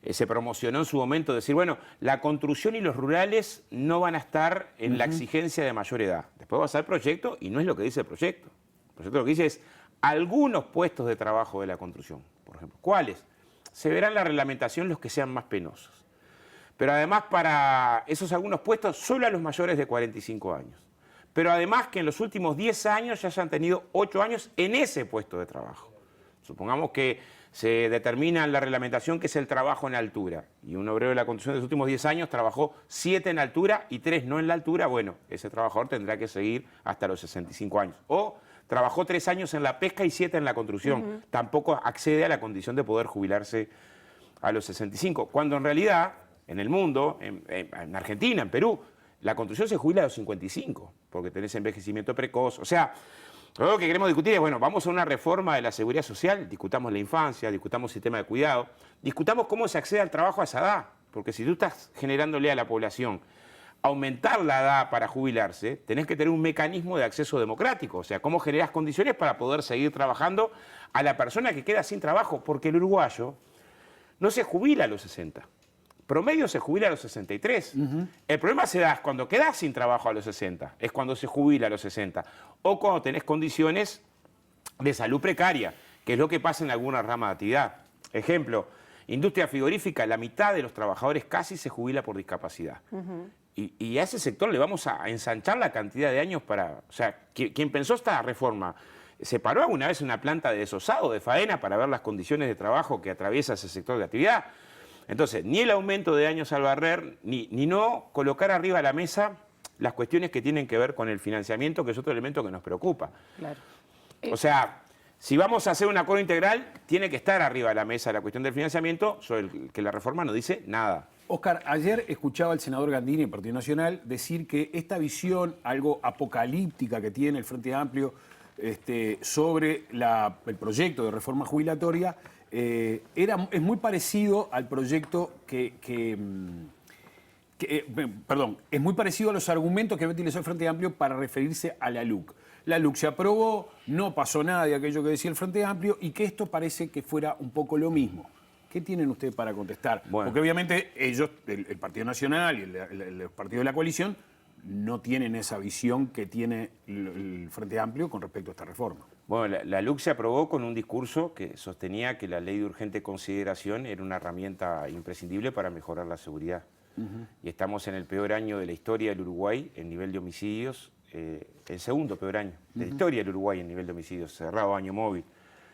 Speaker 5: se promocionó en su momento decir, bueno, la construcción y los rurales no van a estar en la exigencia de mayor edad. Después va a ser el proyecto y no es lo que dice el proyecto. El proyecto lo que dice es algunos puestos de trabajo de la construcción, por ejemplo. ¿Cuáles? Se verá en la reglamentación los que sean más penosos. Pero además para esos algunos puestos solo a los mayores de 45 años. Pero además que en los últimos 10 años ya hayan tenido 8 años en ese puesto de trabajo. Supongamos que se determina en la reglamentación que es el trabajo en altura, y un obrero de la construcción de los últimos 10 años trabajó 7 en altura y 3 no en la altura, bueno, ese trabajador tendrá que seguir hasta los 65 años. O trabajó 3 años en la pesca y 7 en la construcción, tampoco accede a la condición de poder jubilarse a los 65, cuando en realidad en el mundo, en Argentina, en Perú, la construcción se jubila a los 55, porque tenés envejecimiento precoz. O sea, lo que queremos discutir es, bueno, vamos a una reforma de la seguridad social, discutamos la infancia, discutamos el sistema de cuidado, discutamos cómo se accede al trabajo a esa edad, porque si tú estás generándole a la población aumentar la edad para jubilarse, tenés que tener un mecanismo de acceso democrático, o sea, cómo generás condiciones para poder seguir trabajando a la persona que queda sin trabajo, porque el uruguayo no se jubila a los 60. Promedio se jubila a los 63. El problema se da cuando quedás sin trabajo a los 60, es cuando se jubila a los 60, o cuando tenés condiciones de salud precaria, que es lo que pasa en alguna rama de actividad. Ejemplo, industria frigorífica, la mitad de los trabajadores casi se jubila por discapacidad. Y a ese sector le vamos a ensanchar la cantidad de años para... O sea, quien pensó esta reforma, ¿se paró alguna vez en una planta de desosado, de faena, para ver las condiciones de trabajo que atraviesa ese sector de actividad? Entonces, ni el aumento de años al barrer, ni no colocar arriba de la mesa las cuestiones que tienen que ver con el financiamiento, que es otro elemento que nos preocupa. Claro. O sea, si vamos a hacer un acuerdo integral, tiene que estar arriba de la mesa la cuestión del financiamiento, sobre el que la reforma no dice nada.
Speaker 1: Oscar, ayer escuchaba al senador Gandini, del Partido Nacional, decir que esta visión algo apocalíptica que tiene el Frente Amplio sobre el proyecto de reforma jubilatoria es muy parecido al proyecto es muy parecido a los argumentos que utilizó el Frente Amplio para referirse a la LUC. La LUC se aprobó, no pasó nada de aquello que decía el Frente Amplio y que esto parece que fuera un poco lo mismo. ¿Qué tienen ustedes para contestar? Bueno. Porque obviamente ellos, el Partido Nacional y el Partido de la Coalición, no tienen esa visión que tiene el Frente Amplio con respecto a esta reforma.
Speaker 5: Bueno, la LUC se aprobó con un discurso que sostenía que la ley de urgente consideración era una herramienta imprescindible para mejorar la seguridad. Y estamos en el peor año de la historia del Uruguay en nivel de homicidios, el segundo peor año de la historia del Uruguay en nivel de homicidios, cerrado año móvil.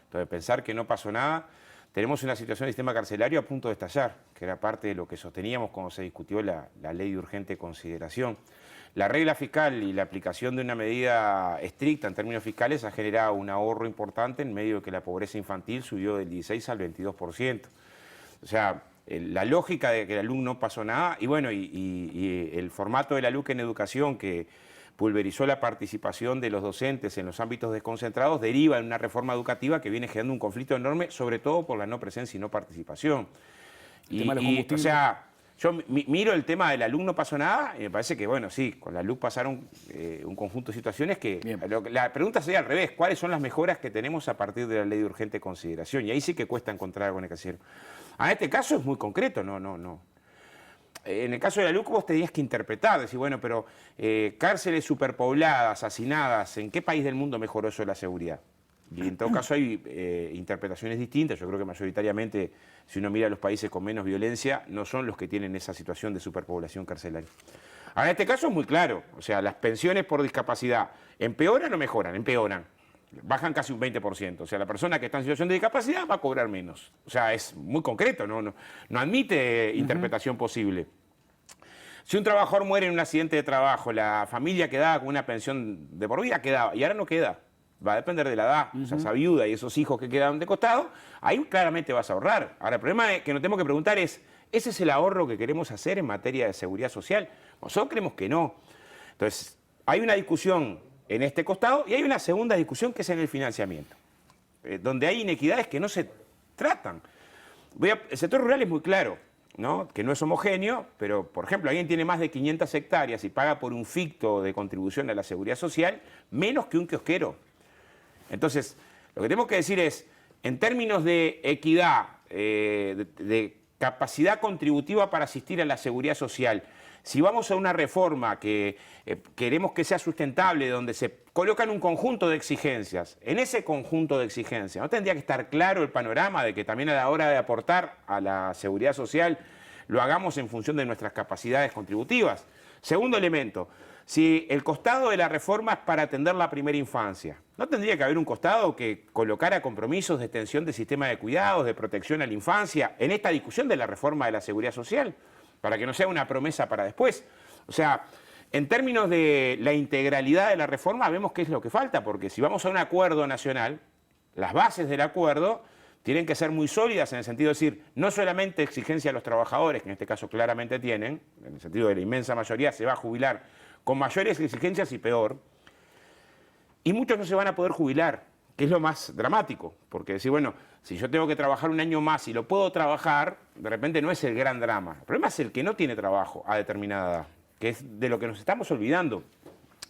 Speaker 5: Entonces, pensar que no pasó nada, tenemos una situación del sistema carcelario a punto de estallar, que era parte de lo que sosteníamos cuando se discutió la ley de urgente consideración. La regla fiscal y la aplicación de una medida estricta en términos fiscales ha generado un ahorro importante en medio de que la pobreza infantil subió del 16 al 22%. O sea, la lógica de que la LUC no pasó nada, y bueno, y el formato de la LUC en educación que pulverizó la participación de los docentes en los ámbitos desconcentrados, deriva en una reforma educativa que viene generando un conflicto enorme, sobre todo por la no presencia y no participación. O sea, yo miro el tema de la LUC no pasó nada y me parece que, bueno, sí, con la LUC pasaron un conjunto de situaciones que... La pregunta sería al revés, ¿cuáles son las mejoras que tenemos a partir de la ley de urgente consideración? Y ahí sí que cuesta encontrar algo en el casillero. En este caso es muy concreto, no. En el caso de la LUC vos tenías que interpretar, decir, bueno, pero cárceles superpobladas, hacinadas, ¿en qué país del mundo mejoró eso de la seguridad? Y en todo caso hay interpretaciones distintas. Yo creo que mayoritariamente, si uno mira los países con menos violencia, no son los que tienen esa situación de superpoblación carcelaria. Ahora, en este caso es muy claro. O sea, las pensiones por discapacidad, ¿empeoran o mejoran? Empeoran. Bajan casi un 20%. O sea, la persona que está en situación de discapacidad va a cobrar menos. O sea, es muy concreto, no admite interpretación posible. Si un trabajador muere en un accidente de trabajo, la familia quedaba con una pensión de por vida, quedaba, y ahora no queda. Va a depender de la edad. O sea, esa viuda y esos hijos que quedan de costado, ahí claramente vas a ahorrar. Ahora, el problema que nos tenemos que preguntar es, ¿ese es el ahorro que queremos hacer en materia de seguridad social? Nosotros creemos que no. Entonces, hay una discusión en este costado y hay una segunda discusión que es en el financiamiento, donde hay inequidades que no se tratan. El sector rural es muy claro, ¿no? Que no es homogéneo, pero, por ejemplo, alguien tiene más de 500 hectáreas y paga por un ficto de contribución a la seguridad social menos que un kiosquero. Entonces, lo que tenemos que decir es, en términos de equidad, de capacidad contributiva para asistir a la seguridad social, si vamos a una reforma que queremos que sea sustentable, donde se colocan un conjunto de exigencias, en ese conjunto de exigencias, ¿no tendría que estar claro el panorama de que también a la hora de aportar a la seguridad social lo hagamos en función de nuestras capacidades contributivas? Segundo elemento, si el costado de la reforma es para atender la primera infancia, ¿no tendría que haber un costado que colocara compromisos de extensión del sistema de cuidados, de protección a la infancia, en esta discusión de la reforma de la seguridad social? Para que no sea una promesa para después. O sea, en términos de la integralidad de la reforma, vemos qué es lo que falta, porque si vamos a un acuerdo nacional, las bases del acuerdo tienen que ser muy sólidas en el sentido de decir, no solamente exigencia a los trabajadores, que en este caso claramente tienen, en el sentido de la inmensa mayoría se va a jubilar con mayores exigencias y peor, y muchos no se van a poder jubilar, que es lo más dramático, porque decir, bueno, si yo tengo que trabajar un año más y lo puedo trabajar, de repente no es el gran drama. El problema es el que no tiene trabajo a determinada edad, que es de lo que nos estamos olvidando.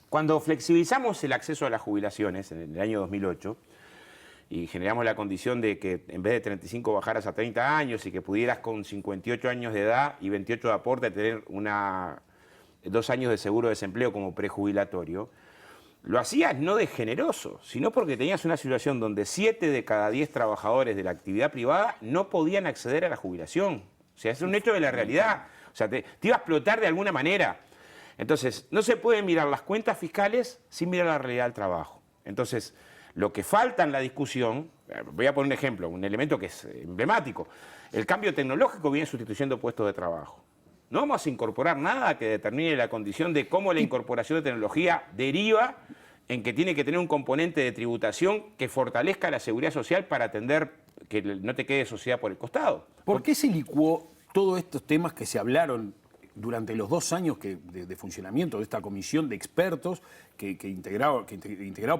Speaker 5: Cuando flexibilizamos el acceso a las jubilaciones en el año 2008 y generamos la condición de que en vez de 35 bajaras a 30 años y que pudieras con 58 años de edad y 28 de aporte tener 2 años de seguro de desempleo como prejubilatorio, lo hacías no de generoso, sino porque tenías una situación donde 7 de cada 10 trabajadores de la actividad privada no podían acceder a la jubilación. O sea, es un hecho de la realidad. O sea, te iba a explotar de alguna manera. Entonces, no se pueden mirar las cuentas fiscales sin mirar la realidad del trabajo. Entonces, lo que falta en la discusión, voy a poner un ejemplo, un elemento que es emblemático. El cambio tecnológico viene sustituyendo puestos de trabajo. No vamos a incorporar nada que determine la condición de cómo la incorporación de tecnología deriva en que tiene que tener un componente de tributación que fortalezca la seguridad social para atender que no te quede sociedad por el costado.
Speaker 1: ¿Por qué se licuó todos estos temas que se hablaron durante los 2 años de funcionamiento de esta comisión de expertos integrado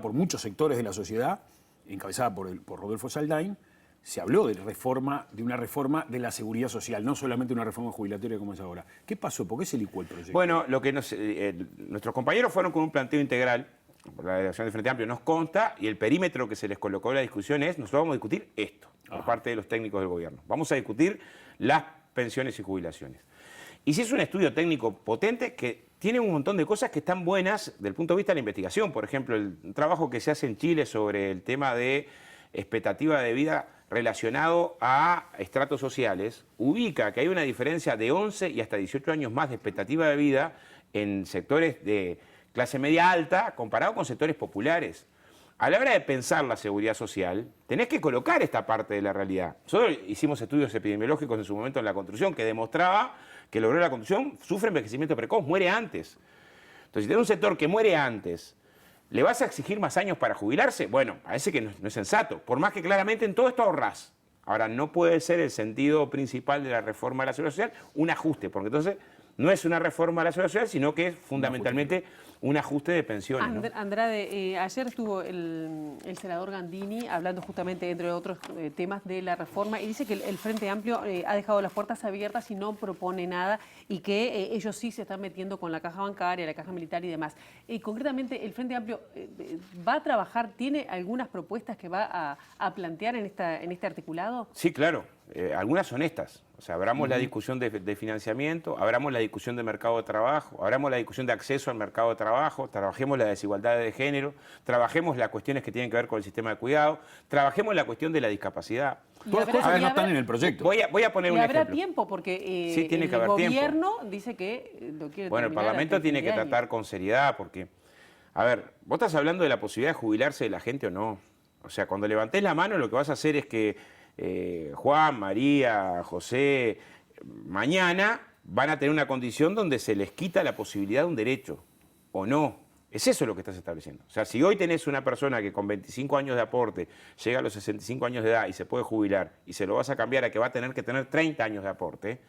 Speaker 1: por muchos sectores de la sociedad, encabezada por Rodolfo Saldain? Se habló de una reforma de la seguridad social, no solamente una reforma jubilatoria como es ahora. ¿Qué pasó? ¿Por qué se licuó el proyecto?
Speaker 5: Bueno, lo que nuestros compañeros fueron con un planteo integral, por la delegación de Frente Amplio nos consta, y el perímetro que se les colocó en la discusión es, nosotros vamos a discutir esto, por parte de los técnicos del gobierno. Vamos a discutir las pensiones y jubilaciones. Y si es un estudio técnico potente que tiene un montón de cosas que están buenas desde el punto de vista de la investigación. Por ejemplo, el trabajo que se hace en Chile sobre el tema de expectativa de vida relacionado a estratos sociales, ubica que hay una diferencia de 11 y hasta 18 años más de expectativa de vida en sectores de clase media alta comparado con sectores populares. A la hora de pensar la seguridad social, tenés que colocar esta parte de la realidad. Nosotros hicimos estudios epidemiológicos en su momento en la construcción que demostraba que el obrero de la construcción sufre envejecimiento precoz, muere antes. Entonces, si tenés un sector que muere antes, ¿le vas a exigir más años para jubilarse? Bueno, parece que no es sensato. Por más que claramente en todo esto ahorrás. Ahora, no puede ser el sentido principal de la reforma de la seguridad social un ajuste, porque entonces no es una reforma de la seguridad social, sino que es fundamentalmente un ajuste de pensiones, ¿no?
Speaker 2: Andrade, ayer estuvo el senador Gandini hablando justamente, entre otros temas, de la reforma y dice que el Frente Amplio ha dejado las puertas abiertas y no propone nada y que ellos sí se están metiendo con la caja bancaria, la caja militar y demás. Concretamente, ¿el Frente Amplio va a trabajar, tiene algunas propuestas que va a plantear en este articulado?
Speaker 5: Sí, claro. Algunas son estas. O sea, abramos la discusión de financiamiento, abramos la discusión de mercado de trabajo, abramos la discusión de acceso al mercado de trabajo, trabajemos la desigualdad de género, trabajemos las cuestiones que tienen que ver con el sistema de cuidado, trabajemos la cuestión de la discapacidad.
Speaker 1: Todas las cosas que no están en el proyecto.
Speaker 5: Voy a poner un ejemplo.
Speaker 2: Habrá tiempo porque
Speaker 5: sí, tiene que haber
Speaker 2: gobierno
Speaker 5: tiempo.
Speaker 2: Dice que lo quiere
Speaker 5: Bueno, el Parlamento tiene que tratar con seriedad porque, a ver, vos estás hablando de la posibilidad de jubilarse de la gente o no. O sea, cuando levantés la mano lo que vas a hacer es que Juan, María, José, mañana van a tener una condición donde se les quita la posibilidad de un derecho, o no. Es eso lo que estás estableciendo. O sea, si hoy tenés una persona que con 25 años de aporte llega a los 65 años de edad y se puede jubilar, y se lo vas a cambiar a que va a tener que tener 30 años de aporte,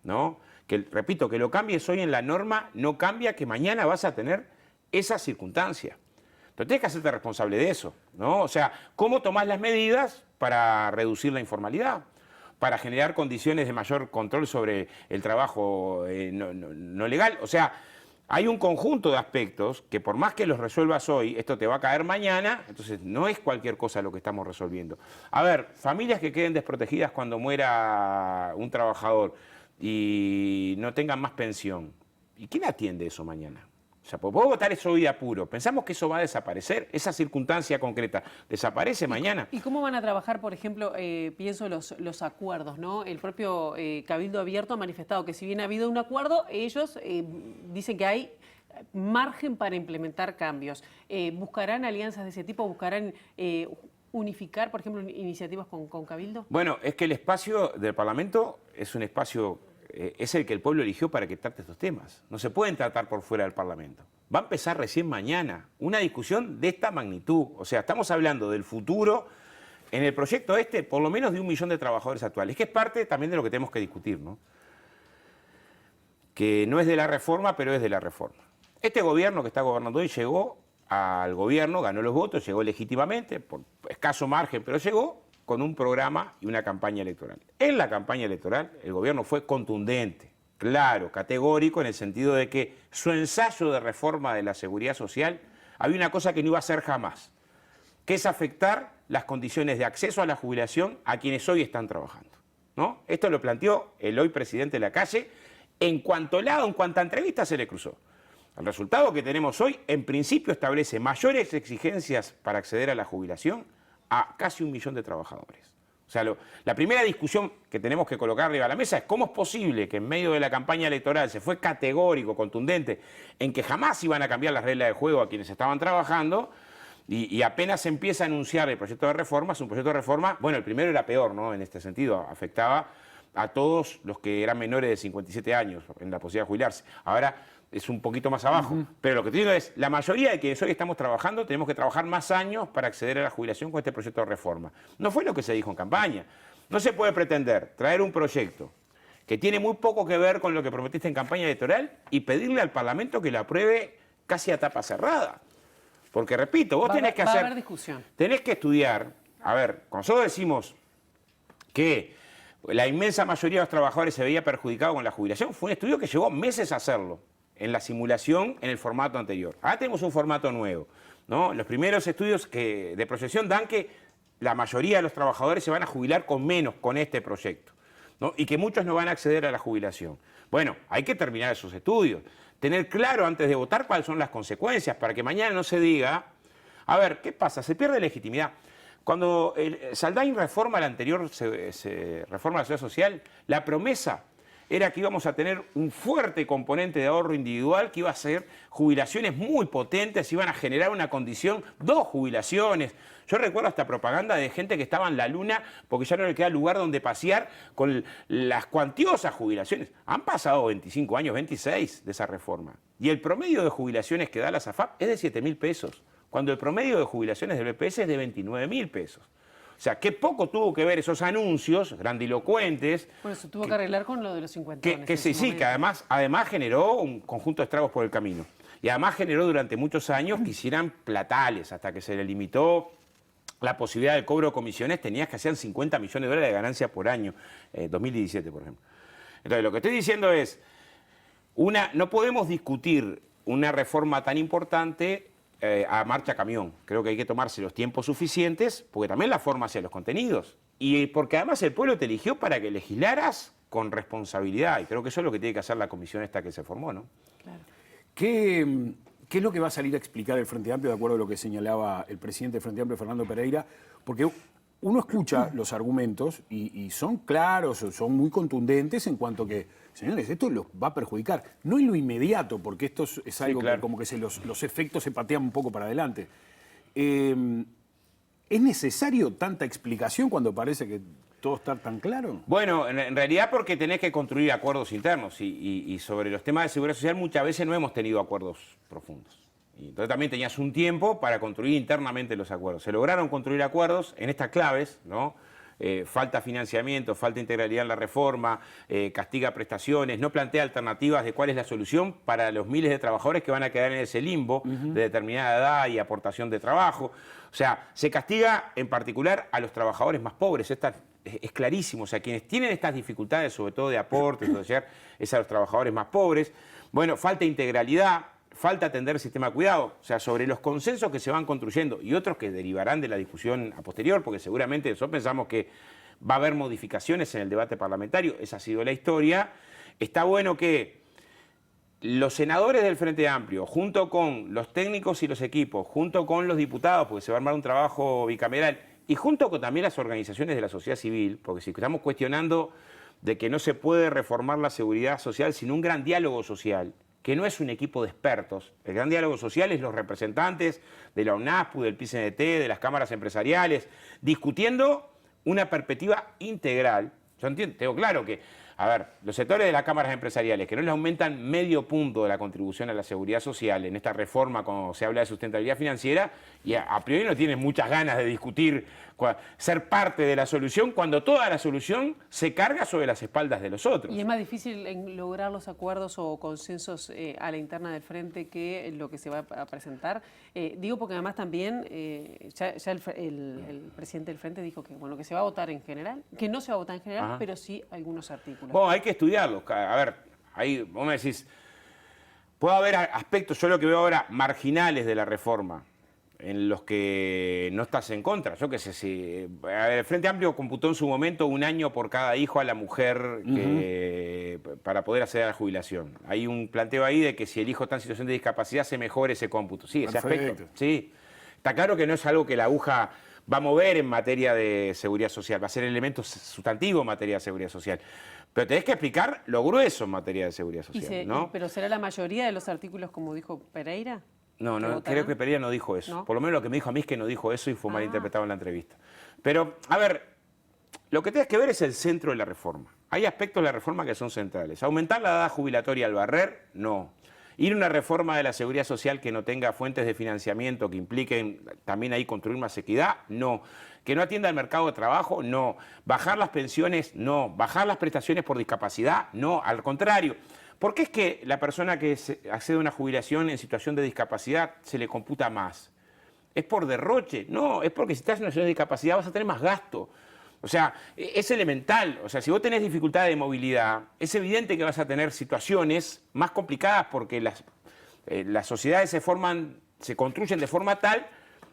Speaker 5: ¿no? Que, repito, que lo cambies hoy en la norma no cambia que mañana vas a tener esa circunstancia. Entonces tienes que hacerte responsable de eso, ¿no? O sea, ¿cómo tomás las medidas para reducir la informalidad? Para generar condiciones de mayor control sobre el trabajo no legal. O sea, hay un conjunto de aspectos que por más que los resuelvas hoy, esto te va a caer mañana, entonces no es cualquier cosa lo que estamos resolviendo. A ver, familias que queden desprotegidas cuando muera un trabajador y no tengan más pensión. ¿Y quién atiende eso mañana? O sea, puedo votar eso hoy de apuro. ¿Pensamos que eso va a desaparecer? Esa circunstancia concreta, ¿desaparece mañana?
Speaker 2: ¿Y cómo van a trabajar, por ejemplo, pienso los acuerdos, ¿no? El propio Cabildo Abierto ha manifestado que si bien ha habido un acuerdo, ellos dicen que hay margen para implementar cambios. ¿Buscarán alianzas de ese tipo? ¿Buscarán unificar, por ejemplo, iniciativas con Cabildo?
Speaker 5: Bueno, es que el espacio del Parlamento es un espacio... es el que el pueblo eligió para que trate estos temas. No se pueden tratar por fuera del Parlamento. Va a empezar recién mañana una discusión de esta magnitud. O sea, estamos hablando del futuro en el proyecto por lo menos de 1 millón de trabajadores actuales, que es parte también de lo que tenemos que discutir, ¿no? Que no es de la reforma, pero es de la reforma. Este gobierno que está gobernando hoy llegó al gobierno, ganó los votos, llegó legítimamente, por escaso margen, pero llegó con un programa y una campaña electoral. En la campaña electoral el gobierno fue contundente, claro, categórico, en el sentido de que su ensayo de reforma de la seguridad social había una cosa que no iba a hacer jamás, que es afectar las condiciones de acceso a la jubilación a quienes hoy están trabajando, ¿no? Esto lo planteó el hoy presidente Lacalle, en cuanta entrevista se le cruzó. El resultado que tenemos hoy, en principio, establece mayores exigencias para acceder a la jubilación a casi 1 millón de trabajadores. O sea, la primera discusión que tenemos que colocar arriba de la mesa es cómo es posible que en medio de la campaña electoral se fue categórico, contundente, en que jamás iban a cambiar las reglas de juego a quienes estaban trabajando, y apenas se empieza a anunciar el proyecto de reforma. Es un proyecto de reforma, bueno, el primero era peor, ¿no? En este sentido, afectaba a todos los que eran menores de 57 años en la posibilidad de jubilarse. Ahora es un poquito más abajo. Pero lo que te digo es, la mayoría de quienes hoy estamos trabajando tenemos que trabajar más años para acceder a la jubilación con este proyecto de reforma. No fue lo que se dijo en campaña. No se puede pretender traer un proyecto que tiene muy poco que ver con lo que prometiste en campaña electoral y pedirle al Parlamento que lo apruebe casi a tapa cerrada. Porque, repito, vos tenés que hacer...
Speaker 2: Va a haber discusión.
Speaker 5: Tenés que estudiar. A ver, cuando nosotros decimos que la inmensa mayoría de los trabajadores se veía perjudicado con la jubilación, fue un estudio que llevó meses a hacerlo, en la simulación, en el formato anterior. Ahora tenemos un formato nuevo, ¿no? Los primeros estudios de proyección dan que la mayoría de los trabajadores se van a jubilar con menos con este proyecto, ¿no? Y que muchos no van a acceder a la jubilación. Bueno, hay que terminar esos estudios, tener claro antes de votar cuáles son las consecuencias, para que mañana no se diga, a ver, ¿qué pasa? Se pierde legitimidad. Cuando Saldain reforma la anterior reforma de la seguridad social, la promesa era que íbamos a tener un fuerte componente de ahorro individual, que iba a ser jubilaciones muy potentes, iban a generar una condición, 2 jubilaciones. Yo recuerdo esta propaganda de gente que estaba en la luna porque ya no le queda lugar donde pasear con las cuantiosas jubilaciones. Han pasado 25 años, 26 de esa reforma. Y el promedio de jubilaciones que da la SAFAP es de 7.000 pesos, cuando el promedio de jubilaciones del BPS es de 29.000 pesos. O sea, qué poco tuvo que ver esos anuncios grandilocuentes.
Speaker 2: Bueno, se tuvo que arreglar con lo de los 50.
Speaker 5: Que sí, que además generó un conjunto de estragos por el camino. Y además generó durante muchos años que hicieran platales, hasta que se le limitó la posibilidad del cobro de comisiones. Tenías que hacer 50 millones de dólares de ganancia por año, 2017, por ejemplo. Entonces, lo que estoy diciendo es, no podemos discutir una reforma tan importante a marcha camión. Creo que hay que tomarse los tiempos suficientes, porque también la forma hacia los contenidos. Y porque además el pueblo te eligió para que legislaras con responsabilidad. Y creo que eso es lo que tiene que hacer la comisión esta que se formó, ¿no?
Speaker 2: Claro.
Speaker 1: ¿Qué es lo que va a salir a explicar el Frente Amplio, de acuerdo a lo que señalaba el presidente del Frente Amplio, Fernando Pereira? Porque uno escucha los argumentos y son claros, son muy contundentes en cuanto que, señores, esto los va a perjudicar. No en lo inmediato, porque esto es algo que como que los efectos se patean un poco para adelante. ¿Es necesario tanta explicación cuando parece que todo está tan claro?
Speaker 5: Bueno, en realidad porque tenés que construir acuerdos internos y sobre los temas de seguridad social muchas veces no hemos tenido acuerdos profundos. Y entonces también tenías un tiempo para construir internamente los acuerdos. Se lograron construir acuerdos en estas claves, ¿no? Falta financiamiento, falta integralidad en la reforma, castiga prestaciones, no plantea alternativas de cuál es la solución para los miles de trabajadores que van a quedar en ese limbo de determinada edad y aportación de trabajo. O sea, se castiga en particular a los trabajadores más pobres. Esta es clarísimo. O sea, quienes tienen estas dificultades, sobre todo de aportes, es a los trabajadores más pobres. Bueno, falta integralidad. Falta atender el sistema de cuidado, o sea, sobre los consensos que se van construyendo y otros que derivarán de la discusión a posterior, porque seguramente nosotros pensamos que va a haber modificaciones en el debate parlamentario, esa ha sido la historia. Está bueno que los senadores del Frente Amplio, junto con los técnicos y los equipos, junto con los diputados, porque se va a armar un trabajo bicameral, y junto con también las organizaciones de la sociedad civil, porque si estamos cuestionando de que no se puede reformar la seguridad social sin un gran diálogo social, que no es un equipo de expertos. El gran diálogo social es los representantes de la UNASPU, del PCNT, de las cámaras empresariales, discutiendo una perspectiva integral. Yo entiendo, tengo claro que, a ver, los sectores de las cámaras empresariales que no les aumentan medio punto de la contribución a la seguridad social en esta reforma cuando se habla de sustentabilidad financiera, y a priori no tienen muchas ganas de discutir, ser parte de la solución cuando toda la solución se carga sobre las espaldas de los otros.
Speaker 2: Y es más difícil lograr los acuerdos o consensos a la interna del Frente que lo que se va a presentar. Digo porque además también ya el presidente del Frente dijo que, bueno, que se va a votar en general, que no se va a votar en general, pero sí algunos artículos.
Speaker 5: Bueno, hay que estudiarlos. A ver, ahí vos me decís, puede haber aspectos, yo lo que veo ahora, marginales de la reforma, en los que no estás en contra. Yo qué sé, si el Frente Amplio computó en su momento 1 año por cada hijo a la mujer para poder acceder a la jubilación. Hay un planteo ahí de que si el hijo está en situación de discapacidad se mejore ese cómputo. Sí, ese aspecto. Sí. Está claro que no es algo que la aguja va a mover en materia de seguridad social, va a ser elemento sustantivo en materia de seguridad social. Pero tenés que explicar lo grueso en materia de seguridad social, ¿no?
Speaker 2: ¿Pero será la mayoría de los artículos como dijo Pereira?
Speaker 5: No, creo que Pereira no dijo eso. ¿No? Por lo menos lo que me dijo a mí es que no dijo eso y fue malinterpretado en la entrevista. Pero, a ver, lo que tienes que ver es el centro de la reforma. Hay aspectos de la reforma que son centrales. ¿Aumentar la edad jubilatoria al barrer? No. Ir a una reforma de la seguridad social que no tenga fuentes de financiamiento que impliquen también ahí construir más equidad? No. ¿Que no atienda al mercado de trabajo? No. ¿Bajar las pensiones? No. ¿Bajar las prestaciones por discapacidad? No. Al contrario. ¿Por qué es que la persona que accede a una jubilación en situación de discapacidad se le computa más? ¿Es por derroche? No, es porque si estás en una situación de discapacidad vas a tener más gasto. O sea, es elemental. O sea, si vos tenés dificultad de movilidad, es evidente que vas a tener situaciones más complicadas porque las sociedades se construyen de forma tal,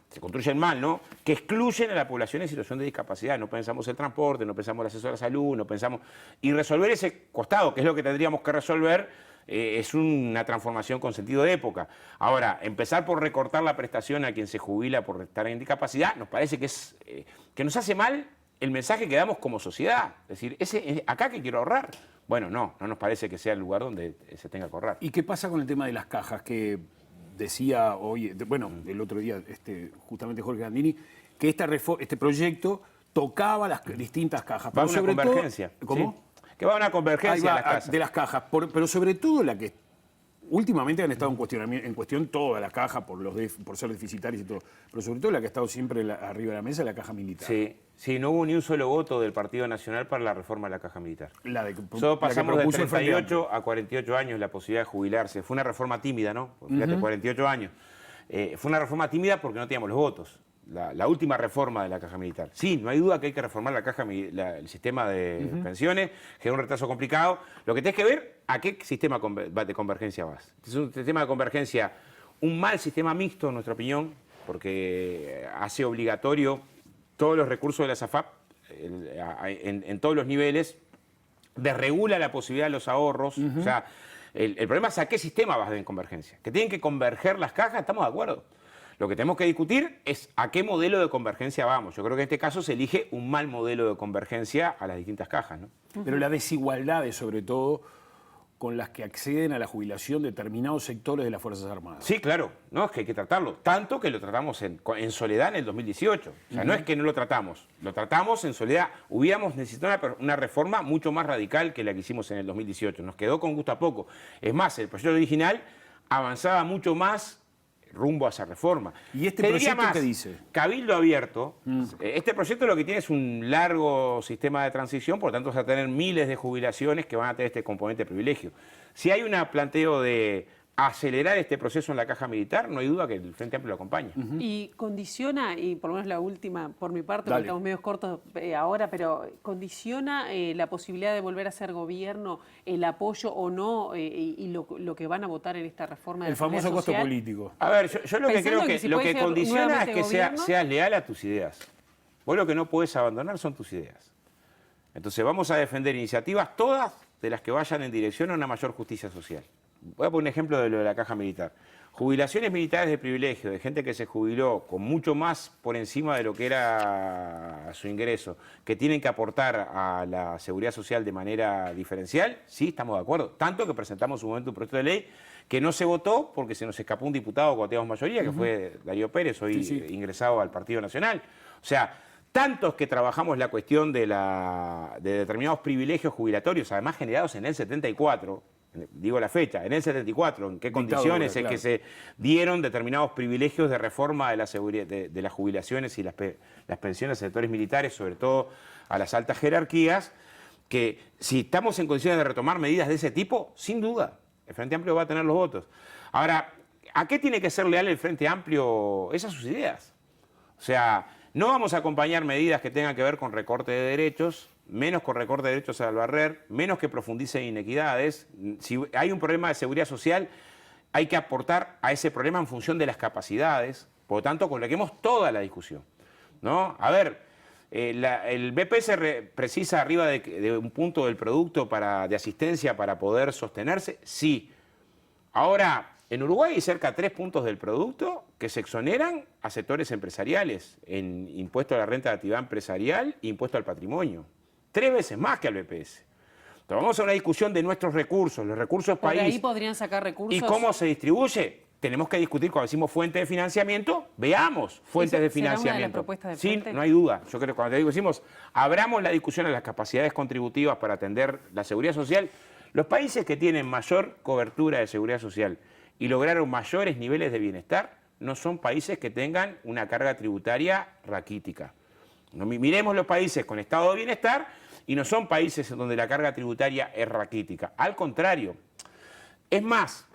Speaker 5: se construyen mal, ¿no?, que excluyen a la población en situación de discapacidad. No pensamos el transporte, no pensamos el acceso a la salud, no pensamos... Y resolver ese costado, que es lo que tendríamos que resolver, es una transformación con sentido de época. Ahora, empezar por recortar la prestación a quien se jubila por estar en discapacidad, nos parece que nos hace mal el mensaje que damos como sociedad. Es decir, acá que quiero ahorrar. Bueno, no nos parece que sea el lugar donde se tenga que ahorrar.
Speaker 1: ¿Y qué pasa con el tema de las cajas? Que decía hoy, el otro día, justamente Jorge Gandini, que este proyecto tocaba las distintas cajas.
Speaker 5: Va a una convergencia.
Speaker 1: ¿Cómo?
Speaker 5: Sí. Que va a una convergencia
Speaker 1: de las cajas. Pero sobre todo la que últimamente han estado en cuestión todas las cajas por ser deficitarias y todo. Pero sobre todo la que ha estado siempre arriba de la mesa, la caja militar.
Speaker 5: Sí, no hubo ni un solo voto del Partido Nacional para la reforma de la caja militar.
Speaker 1: Nosotros
Speaker 5: pasamos de 38 a 48 años la posibilidad de jubilarse. Fue una reforma tímida, ¿no? Fíjate, 48 años. Fue una reforma tímida porque no teníamos los votos. La última reforma de la caja militar. Sí, no hay duda que hay que reformar el sistema de pensiones, genera un retraso complicado. Lo que tenés que ver, ¿a qué sistema de convergencia vas? Es un sistema de convergencia, un mal sistema mixto, en nuestra opinión, porque hace obligatorio todos los recursos de la SAFAP en todos los niveles, desregula la posibilidad de los ahorros. O sea, el problema es a qué sistema vas en convergencia. Que tienen que converger las cajas, estamos de acuerdo. Lo que tenemos que discutir es a qué modelo de convergencia vamos. Yo creo que en este caso se elige un mal modelo de convergencia a las distintas cajas, ¿no?
Speaker 1: Pero la desigualdad es sobre todo con las que acceden a la jubilación determinados sectores de las Fuerzas Armadas.
Speaker 5: Sí, claro, no, es que hay que tratarlo. Tanto que lo tratamos en soledad en el 2018. O sea, no es que no lo tratamos en soledad. Hubiéramos necesitado una reforma mucho más radical que la que hicimos en el 2018. Nos quedó con gusto a poco. Es más, el proyecto original avanzaba mucho más rumbo a esa reforma.
Speaker 1: ¿Y este proyecto qué dice?
Speaker 5: Cabildo abierto. Este proyecto lo que tiene es un largo sistema de transición, por lo tanto vas a tener miles de jubilaciones que van a tener este componente de privilegio. Si hay un planteo de acelerar este proceso en la caja militar, no hay duda que el Frente Amplio lo acompaña.
Speaker 2: Y condiciona, y por lo menos la última por mi parte,
Speaker 1: Dale.
Speaker 2: porque estamos medio cortos ahora, pero condiciona la posibilidad de volver a ser gobierno, el apoyo o no, y lo que van a votar en esta reforma de
Speaker 1: El famoso costo político.
Speaker 5: A ver, yo lo que
Speaker 2: Pensando
Speaker 5: creo
Speaker 2: que
Speaker 5: que
Speaker 2: si
Speaker 5: lo
Speaker 2: puede
Speaker 5: que
Speaker 2: ser
Speaker 5: condiciona es
Speaker 2: nuevamente
Speaker 5: que
Speaker 2: gobierno.
Speaker 5: seas leal a tus ideas. Vos lo que no podés abandonar son tus ideas. Entonces vamos a defender iniciativas todas de las que vayan en dirección a una mayor justicia social. Voy a poner un ejemplo de lo de la caja militar. Jubilaciones militares de privilegio, de gente que se jubiló con mucho más por encima de lo que era su ingreso, que tienen que aportar a la seguridad social de manera diferencial, sí, estamos de acuerdo. Tanto que presentamos un momento un proyecto de ley que no se votó porque se nos escapó un diputado cuando teníamos mayoría, que fue Darío Pérez, hoy ingresado al Partido Nacional. O sea, tantos que trabajamos la cuestión de determinados privilegios jubilatorios, además generados en el 74, digo la fecha, en el 74, en qué condiciones es que se dieron determinados privilegios de reforma de la seguridad, de las jubilaciones y las pensiones a sectores militares, sobre todo a las altas jerarquías, que si estamos en condiciones de retomar medidas de ese tipo, sin duda, el Frente Amplio va a tener los votos. Ahora, ¿a qué tiene que ser leal el Frente Amplio? Esas sus ideas. O sea, no vamos a acompañar medidas que tengan que ver con recorte de derechos, menos con recorte de derechos al barrer, menos que profundicen inequidades. Si hay un problema de seguridad social, hay que aportar a ese problema en función de las capacidades. Por lo tanto, coloquemos toda la discusión, ¿no? A ver, el BPS precisa arriba de un punto del producto de asistencia para poder sostenerse, sí. Ahora, en Uruguay hay cerca de 3 puntos del producto que se exoneran a sectores empresariales en impuesto a la renta de actividad empresarial e impuesto al patrimonio. 3 veces más que al BPS. Entonces vamos a una discusión de nuestros recursos, los recursos
Speaker 2: Por
Speaker 5: país.
Speaker 2: ahí podrían sacar recursos.
Speaker 5: ¿Y cómo se distribuye? Tenemos que discutir cuando decimos fuente de financiamiento, veamos fuentes de financiamiento.
Speaker 2: ¿Será una de las propuestas del
Speaker 5: Sí,
Speaker 2: Frente?
Speaker 5: no hay duda. Yo creo que cuando te digo, decimos, abramos la discusión a las capacidades contributivas para atender la seguridad social. Los países que tienen mayor cobertura de seguridad social y lograron mayores niveles de bienestar no son países que tengan una carga tributaria raquítica. Miremos los países con estado de bienestar y no son países donde la carga tributaria es raquítica. Al contrario. Es más,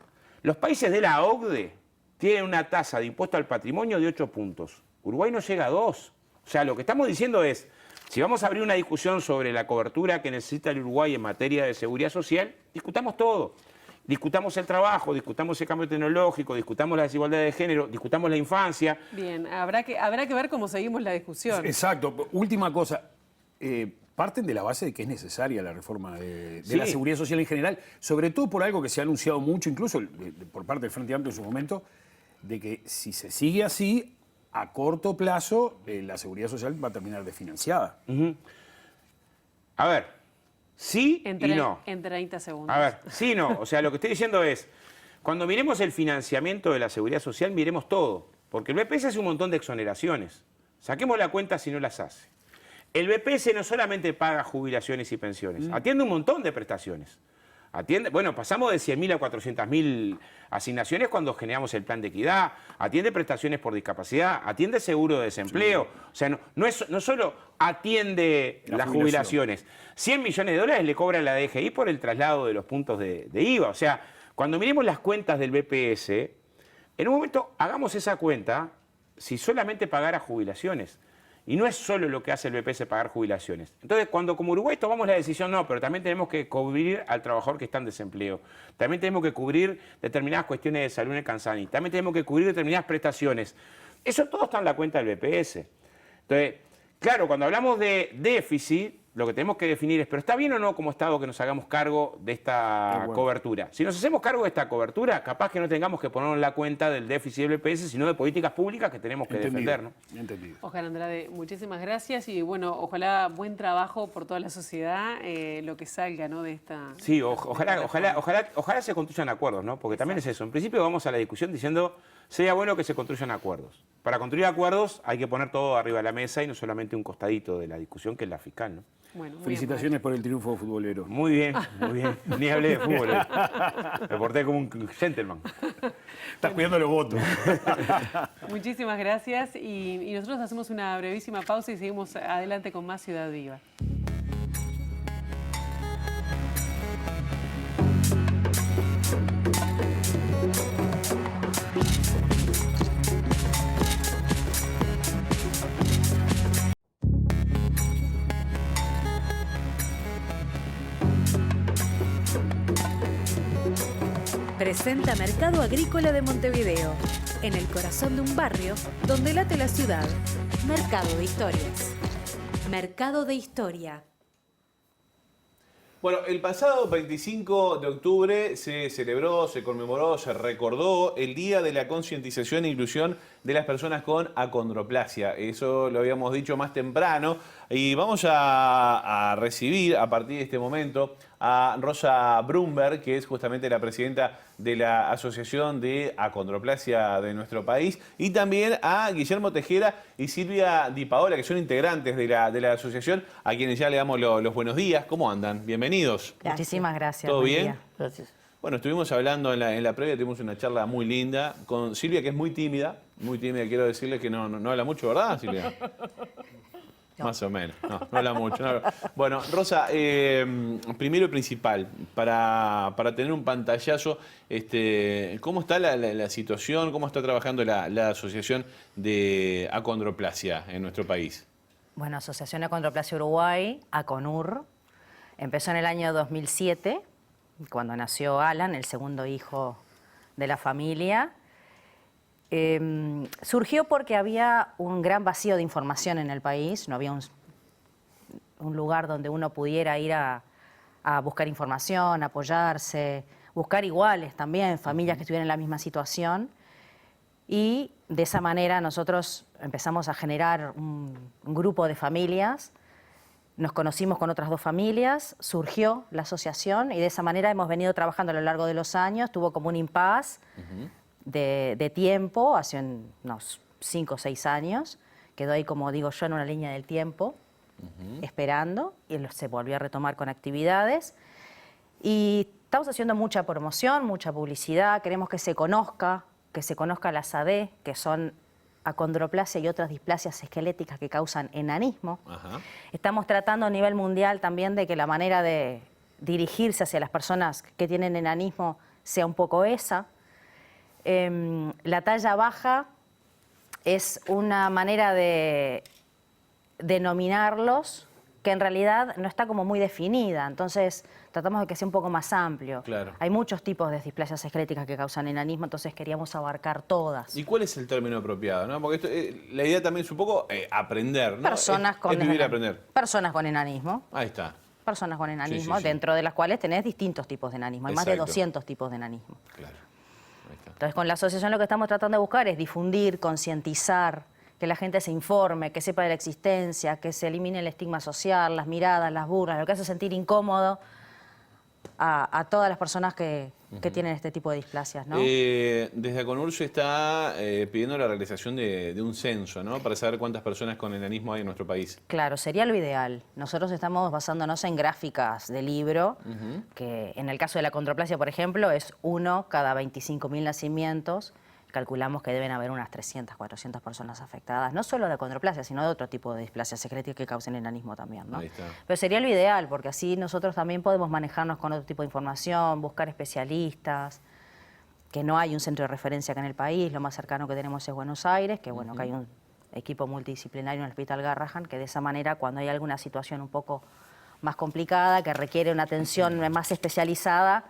Speaker 5: los países de la OCDE tienen una tasa de impuesto al patrimonio de 8 puntos. Uruguay no llega a 2. O sea, lo que estamos diciendo es, si vamos a abrir una discusión sobre la cobertura que necesita el Uruguay en materia de seguridad social, discutamos todo. Discutamos el trabajo, discutamos el cambio tecnológico, discutamos la desigualdad de género, discutamos la infancia.
Speaker 2: Bien, habrá que ver cómo seguimos la discusión.
Speaker 1: Exacto. Última cosa. Parten de la base de que es necesaria la reforma de la seguridad social en general, sobre todo por algo que se ha anunciado mucho, incluso por parte del Frente Amplio en su momento, de que si se sigue así, a corto plazo, la seguridad social va a terminar desfinanciada.
Speaker 5: A ver, sí y no.
Speaker 2: En 30 segundos.
Speaker 5: A ver, sí y no. O sea, lo que estoy diciendo es, cuando miremos el financiamiento de la seguridad social, miremos todo. Porque el BPS hace un montón de exoneraciones. Saquemos la cuenta si no las hace. El BPS no solamente paga jubilaciones y pensiones, atiende un montón de prestaciones. Bueno, pasamos de 100.000 a 400.000 asignaciones cuando generamos el plan de equidad, atiende prestaciones por discapacidad, atiende seguro de desempleo. O sea, no solo atiende las jubilaciones. 100 millones de dólares le cobra la DGI por el traslado de los puntos de IVA. O sea, cuando miremos las cuentas del BPS, en un momento hagamos esa cuenta si solamente pagara jubilaciones. Y no es solo lo que hace el BPS pagar jubilaciones. Entonces, cuando como Uruguay tomamos la decisión, no, pero también tenemos que cubrir al trabajador que está en desempleo. También tenemos que cubrir determinadas cuestiones de salud en el Cansani. También tenemos que cubrir determinadas prestaciones. Eso todo está en la cuenta del BPS. Entonces, claro, cuando hablamos de déficit, Lo que tenemos que definir es, ¿pero está bien o no como Estado que nos hagamos cargo de esta cobertura? Si nos hacemos cargo de esta cobertura, capaz que no tengamos que ponernos la cuenta del déficit del EPS, sino de políticas públicas que tenemos que defender, ¿no?
Speaker 1: Entendido.
Speaker 2: Oscar Andrade, muchísimas gracias y bueno, ojalá buen trabajo por toda la sociedad, lo que salga, ¿no? De esta...
Speaker 5: Sí, ojalá se construyan acuerdos, ¿no? Porque también es eso. En principio vamos a la discusión diciendo, sería bueno que se construyan acuerdos. Para construir acuerdos hay que poner todo arriba de la mesa y no solamente un costadito de la discusión, que es la fiscal, ¿no?
Speaker 2: Bueno,
Speaker 1: felicitaciones por el triunfo futbolero.
Speaker 5: Muy bien, muy bien. Ni hablé de fútbol. Me porté como un gentleman.
Speaker 1: Estás cuidando los votos.
Speaker 2: Muchísimas gracias y nosotros hacemos una brevísima pausa y seguimos adelante con más Ciudad Viva.
Speaker 6: Presenta Mercado Agrícola de Montevideo, en el corazón de un barrio donde late la ciudad. Mercado de Historias. Mercado de Historia.
Speaker 3: Bueno, el pasado 25 de octubre se celebró, se conmemoró, se recordó el Día de la Concientización e Inclusión de las Personas con Acondroplasia. Eso lo habíamos dicho más temprano y vamos a recibir a partir de este momento a Rosa Brumberg, que es justamente la presidenta de la Asociación de Acondroplasia de nuestro país, y también a Guillermo Tejera y Silvia Di Paola, que son integrantes de la asociación, a quienes ya le damos los buenos días. ¿Cómo andan? Bienvenidos.
Speaker 7: Muchísimas gracias.
Speaker 3: ¿Todo
Speaker 7: buen
Speaker 3: bien?
Speaker 7: día.
Speaker 8: Gracias.
Speaker 3: Bueno, estuvimos hablando en la previa, tuvimos una charla muy linda con Silvia, que es muy tímida, quiero decirle que no habla mucho, ¿verdad, Silvia? No. Más o menos, no habla mucho. No. Bueno, Rosa, primero y principal, para tener un pantallazo, ¿cómo está la situación, cómo está trabajando la Asociación de Acondroplasia en nuestro país?
Speaker 7: Bueno, Asociación Acondroplasia Uruguay, ACONUR, empezó en el año 2007, cuando nació Alan, el segundo hijo de la familia. Surgió porque había un gran vacío de información en el país, no había un lugar donde uno pudiera ir a buscar información, apoyarse, buscar iguales también, familias que estuvieran en la misma situación. Y de esa manera nosotros empezamos a generar un grupo de familias, nos conocimos con otras 2 familias, surgió la asociación y de esa manera hemos venido trabajando a lo largo de los años, tuvo como un impasse de tiempo, hace unos 5 o 6 años, quedó ahí, como digo yo, en una línea del tiempo, esperando, y se volvió a retomar con actividades. Y estamos haciendo mucha promoción, mucha publicidad, queremos que se conozca las AD, que son acondroplasia y otras displasias esqueléticas que causan enanismo. Ajá. Estamos tratando a nivel mundial también de que la manera de dirigirse hacia las personas que tienen enanismo sea un poco esa. La talla baja es una manera de denominarlos que en realidad no está como muy definida, entonces tratamos de que sea un poco más amplio.
Speaker 3: Claro.
Speaker 7: Hay muchos tipos de displasias esqueléticas que causan enanismo, entonces queríamos abarcar todas.
Speaker 3: ¿Y cuál es el término apropiado? ¿No? Porque la idea también es un poco aprender, ¿no?
Speaker 7: Personas con
Speaker 3: vivir aprender.
Speaker 7: Personas con enanismo.
Speaker 3: Ahí está.
Speaker 7: Personas con enanismo,
Speaker 3: Sí.
Speaker 7: dentro de las cuales tenés distintos tipos de enanismo. Hay más de 200 tipos de enanismo.
Speaker 3: Claro. Ahí está.
Speaker 7: Entonces, con la asociación lo que estamos tratando de buscar es difundir, concientizar, que la gente se informe, que sepa de la existencia, que se elimine el estigma social, las miradas, las burlas, lo que hace sentir incómodo a todas las personas que tienen este tipo de displasias, ¿no?
Speaker 3: Desde ACONUR se está pidiendo la realización de un censo, ¿no? Para saber cuántas personas con enanismo hay en nuestro país.
Speaker 7: Claro, sería lo ideal. Nosotros estamos basándonos en gráficas de libro, que en el caso de la acondroplasia, por ejemplo, es 1 cada 25.000 nacimientos. Calculamos que deben haber unas 300, 400 personas afectadas, no solo de acondroplasia, sino de otro tipo de displasias esqueléticas que causen enanismo también, ¿no?
Speaker 3: Ahí está.
Speaker 7: Pero sería lo ideal, porque así nosotros también podemos manejarnos con otro tipo de información, buscar especialistas, que no hay un centro de referencia acá en el país, lo más cercano que tenemos es Buenos Aires, que bueno, que hay un equipo multidisciplinario en el Hospital Garrahan, que de esa manera, cuando hay alguna situación un poco más complicada, que requiere una atención más especializada,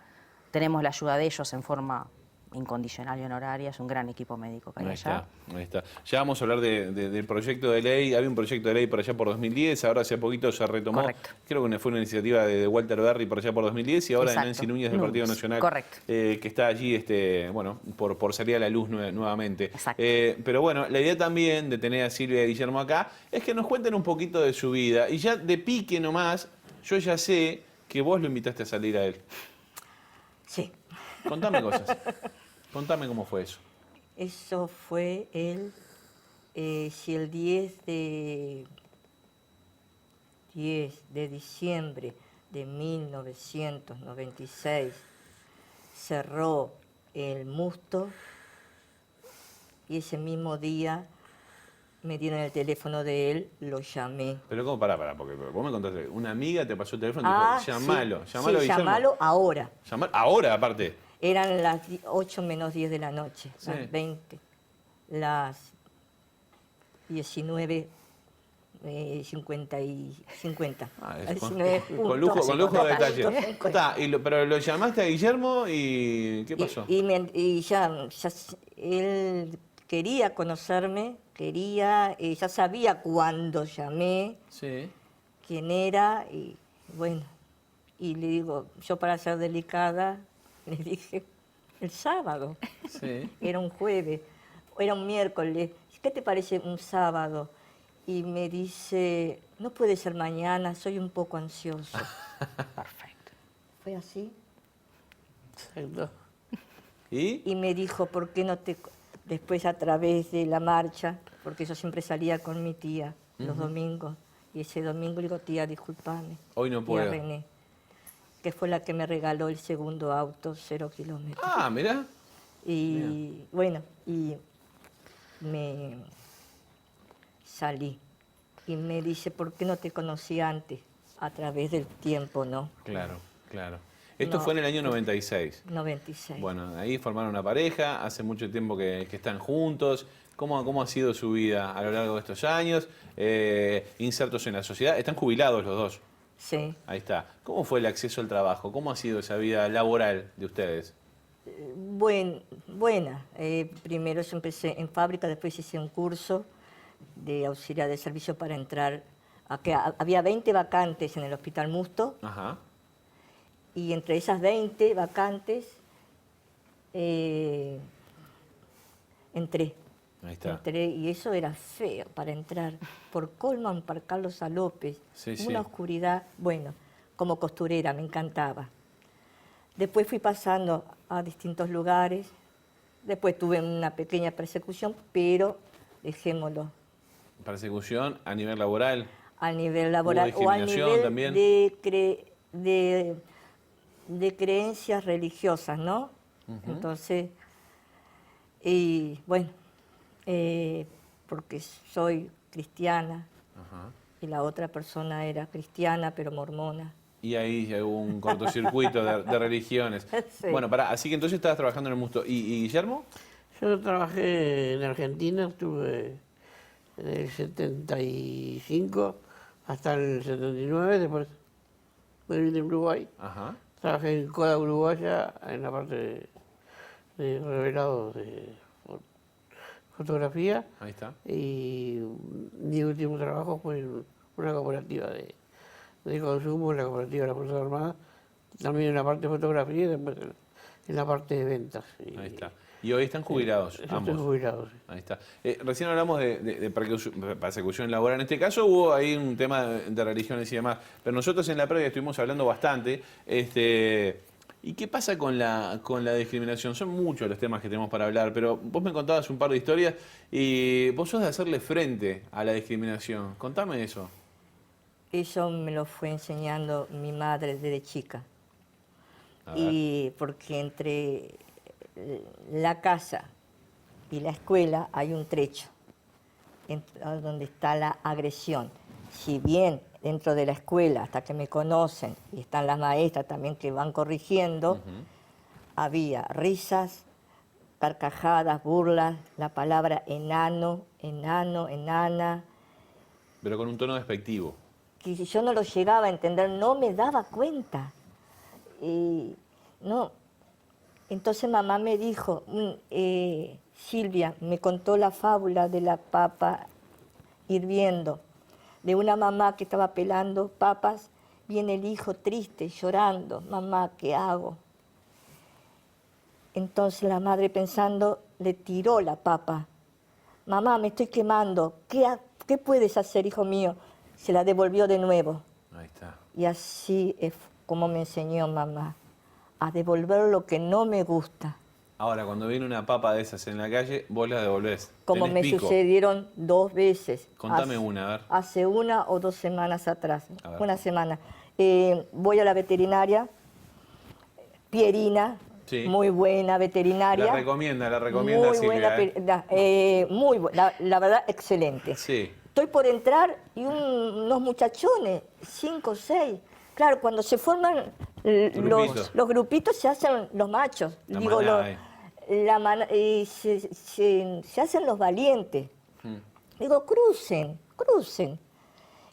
Speaker 7: tenemos la ayuda de ellos en forma incondicional y honoraria, es un gran equipo médico que hay allá.
Speaker 3: Ahí está. Ya vamos a hablar del proyecto de ley. Había un proyecto de ley por allá por 2010, ahora hace poquito se retomó.
Speaker 7: Correcto.
Speaker 3: Creo que fue una iniciativa de Walter Berry por allá por 2010 y ahora
Speaker 7: Exacto.
Speaker 3: de Nancy Núñez del Partido Nacional.
Speaker 7: Correcto.
Speaker 3: Que está allí, bueno, por salir a la luz nuevamente.
Speaker 7: Exacto.
Speaker 3: Pero bueno, la idea también de tener a Silvia y Guillermo acá es que nos cuenten un poquito de su vida. Y ya de pique nomás, yo ya sé que vos lo invitaste a salir a él.
Speaker 8: Sí.
Speaker 3: Contame cosas. Contame cómo fue eso.
Speaker 8: Eso fue el 10 de diciembre de 1996 cerró el Musto y ese mismo día me dieron el teléfono de él, lo llamé.
Speaker 3: Pero ¿cómo? Pará, porque vos me contaste, una amiga te pasó el teléfono y te dijo, llamalo,
Speaker 8: sí,
Speaker 3: llamalo,
Speaker 8: sí,
Speaker 3: Guillermo.
Speaker 8: llamalo ahora.
Speaker 3: Ahora, aparte.
Speaker 8: Eran las 8 menos 10 de la noche,
Speaker 3: Sí.
Speaker 8: las 20, las 19, 50 y 50.
Speaker 3: Es con
Speaker 8: 19
Speaker 3: con lujo de detalle.
Speaker 8: puntos.
Speaker 3: Está, pero lo llamaste a Guillermo y ¿qué pasó?
Speaker 8: Y ya él quería conocerme, ya sabía cuando llamé,
Speaker 3: Sí.
Speaker 8: quién era, y bueno, y le digo, yo para ser delicada, le dije, el sábado,
Speaker 3: Sí.
Speaker 8: era un jueves, era un miércoles, ¿qué te parece un sábado? Y me dice, no puede ser mañana, soy un poco ansioso.
Speaker 7: Perfecto.
Speaker 8: ¿Fue así?
Speaker 2: Exacto.
Speaker 3: ¿Y?
Speaker 8: Y me dijo, ¿por qué no te...? Después a través de la marcha, porque yo siempre salía con mi tía los domingos, y ese domingo le digo, tía, discúlpame.
Speaker 3: Hoy no
Speaker 8: Tía
Speaker 3: puedo.
Speaker 8: René, que fue la que me regaló el segundo auto, 0 kilómetros.
Speaker 3: Ah, mirá.
Speaker 8: Y bueno, y me salí. Y me dice, ¿por qué no te conocí antes? A través del tiempo, ¿no?
Speaker 3: Claro, claro. Esto
Speaker 8: No.
Speaker 3: fue en el año 96.
Speaker 8: 96.
Speaker 3: Bueno, ahí formaron una pareja, hace mucho tiempo que están juntos. ¿Cómo ha sido su vida a lo largo de estos años? Insertos en la sociedad. Están jubilados los dos.
Speaker 8: Sí.
Speaker 3: Ahí está. ¿Cómo fue el acceso al trabajo? ¿Cómo ha sido esa vida laboral de ustedes?
Speaker 8: Buena. Primero yo empecé en fábrica, después hice un curso de auxiliar de servicio para entrar. Había 20 vacantes en el Hospital Musto,
Speaker 3: Ajá.
Speaker 8: y entre esas 20 vacantes entré.
Speaker 3: Ahí está.
Speaker 8: Entré, y eso era feo para entrar. Por Colman, para Carlos A. López,
Speaker 3: Sí, sí.
Speaker 8: una oscuridad. Bueno, como costurera, me encantaba. Después fui pasando a distintos lugares. Después tuve una pequeña persecución, pero dejémoslo.
Speaker 3: Persecución a nivel laboral.
Speaker 8: A nivel laboral
Speaker 3: ¿Hubo
Speaker 8: o a
Speaker 3: discriminación
Speaker 8: nivel
Speaker 3: también?
Speaker 8: de creencias religiosas, ¿no? Entonces, y bueno, porque soy cristiana,
Speaker 3: Ajá.
Speaker 8: y la otra persona era cristiana, pero mormona.
Speaker 3: Y ahí ya hubo un cortocircuito de religiones.
Speaker 8: Sí.
Speaker 3: Bueno, así que entonces estabas trabajando en el Musto. ¿Y Guillermo?
Speaker 2: Yo trabajé en Argentina, estuve en el 75 hasta el 79, después me vine a Uruguay.
Speaker 3: Ajá.
Speaker 2: Trabajé en Coda Uruguaya en la parte de revelados de fotografía,
Speaker 3: Ahí está.
Speaker 2: y mi último trabajo fue en una cooperativa de consumo, en la cooperativa de la Fuerza Armada, también en la parte de fotografía y después en la parte de ventas.
Speaker 3: Ahí está. Y hoy están jubilados,
Speaker 2: Yo
Speaker 3: ambos.
Speaker 2: estoy jubilado, sí.
Speaker 3: Ahí está. Recién hablamos de persecución laboral. En este caso hubo ahí un tema de religiones y demás. Pero nosotros en la previa estuvimos hablando bastante. ¿Y qué pasa con la discriminación? Son muchos los temas que tenemos para hablar, pero vos me contabas un par de historias y vos sos de hacerle frente a la discriminación. Contame eso.
Speaker 8: Eso me lo fue enseñando mi madre desde chica.
Speaker 3: A ver.
Speaker 8: Y porque entre la casa y la escuela hay un trecho donde está la agresión. Si bien dentro de la escuela, hasta que me conocen, y están las maestras también que van corrigiendo, había risas, carcajadas, burlas, la palabra enano, enano, enana,
Speaker 3: Pero con un tono despectivo.
Speaker 8: que si yo no lo llegaba a entender, no me daba cuenta. Y no, Entonces mamá me dijo, Silvia me contó la fábula de la papa hirviendo, de una mamá que estaba pelando papas, viene el hijo triste, llorando, mamá, ¿qué hago? Entonces la madre pensando, le tiró la papa. Mamá, me estoy quemando, ¿qué puedes hacer, hijo mío? Se la devolvió de nuevo.
Speaker 3: Ahí está.
Speaker 8: Y así es como me enseñó mamá, a devolver lo que no me gusta.
Speaker 3: Ahora, cuando viene una papa de esas en la calle, vos la devolvés.
Speaker 8: Como
Speaker 3: ¿Tenés
Speaker 8: me
Speaker 3: pico?
Speaker 8: sucedieron 2 veces.
Speaker 3: Contame una, a ver.
Speaker 8: Hace 1 o 2 semanas atrás,
Speaker 3: A ver.
Speaker 8: una semana. Voy a la veterinaria, Pierina,
Speaker 3: Sí.
Speaker 8: muy buena veterinaria.
Speaker 3: La recomienda
Speaker 8: muy
Speaker 3: Silvia,
Speaker 8: buena, muy buena, la verdad, excelente.
Speaker 3: Sí.
Speaker 8: Estoy por entrar y unos muchachones, 5 o 6. Claro, cuando se forman los grupitos se hacen los machos.
Speaker 3: La
Speaker 8: Digo,
Speaker 3: manada,
Speaker 8: se hacen los valientes. Digo, crucen.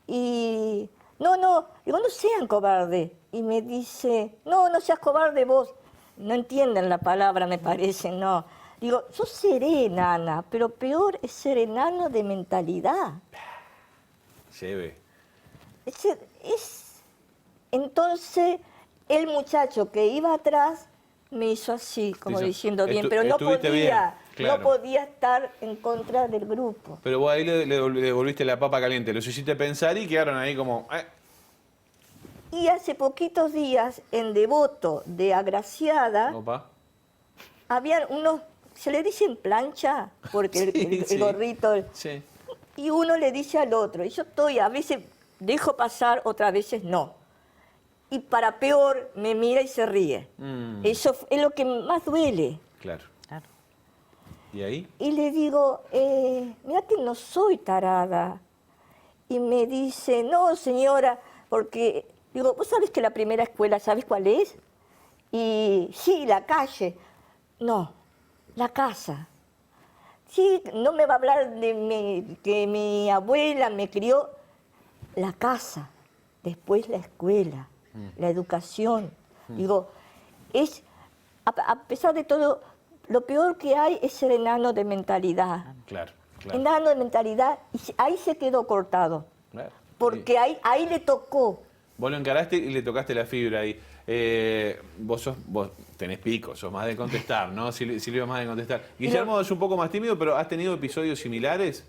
Speaker 8: Y digo, no sean cobardes. Y me dice, no seas cobarde vos. No entienden la palabra, me parece, no. Digo, yo seré enana, pero peor es ser enano de mentalidad.
Speaker 3: Lleve.
Speaker 8: Entonces, el muchacho que iba atrás me hizo así, como diciendo bien, pero no
Speaker 3: estuviste bien, claro.
Speaker 8: no podía estar en contra del grupo.
Speaker 3: Pero vos ahí le devolviste la papa caliente, los hiciste pensar y quedaron ahí como...
Speaker 8: Y hace poquitos días, en Devoto de Agraciada,
Speaker 3: Opa.
Speaker 8: había unos, se le dicen plancha, porque el gorrito,
Speaker 3: Sí.
Speaker 8: y uno le dice al otro, y yo a veces dejo pasar, otras veces no. Y para peor, me mira y se ríe. Eso es lo que más duele.
Speaker 3: Claro. ¿Y ahí?
Speaker 8: Y le digo, mira que no soy tarada. Y me dice, no, señora, porque... Digo, ¿vos sabés que la primera escuela, ¿sabés cuál es? Y sí, la calle. No, la casa. Sí, no me va a hablar de que mi abuela me crió. La casa, después la escuela, la educación. Digo, a pesar de todo, lo peor que hay es ser enano de mentalidad.
Speaker 3: Claro.
Speaker 8: Enano de mentalidad, y ahí se quedó cortado.
Speaker 3: Claro.
Speaker 8: Porque ahí le tocó.
Speaker 3: Vos lo encaraste y le tocaste la fibra ahí. Vos tenés pico, sos más de contestar, ¿no? Silvio es más de contestar. Guillermo es un poco más tímido, pero ¿has tenido episodios similares?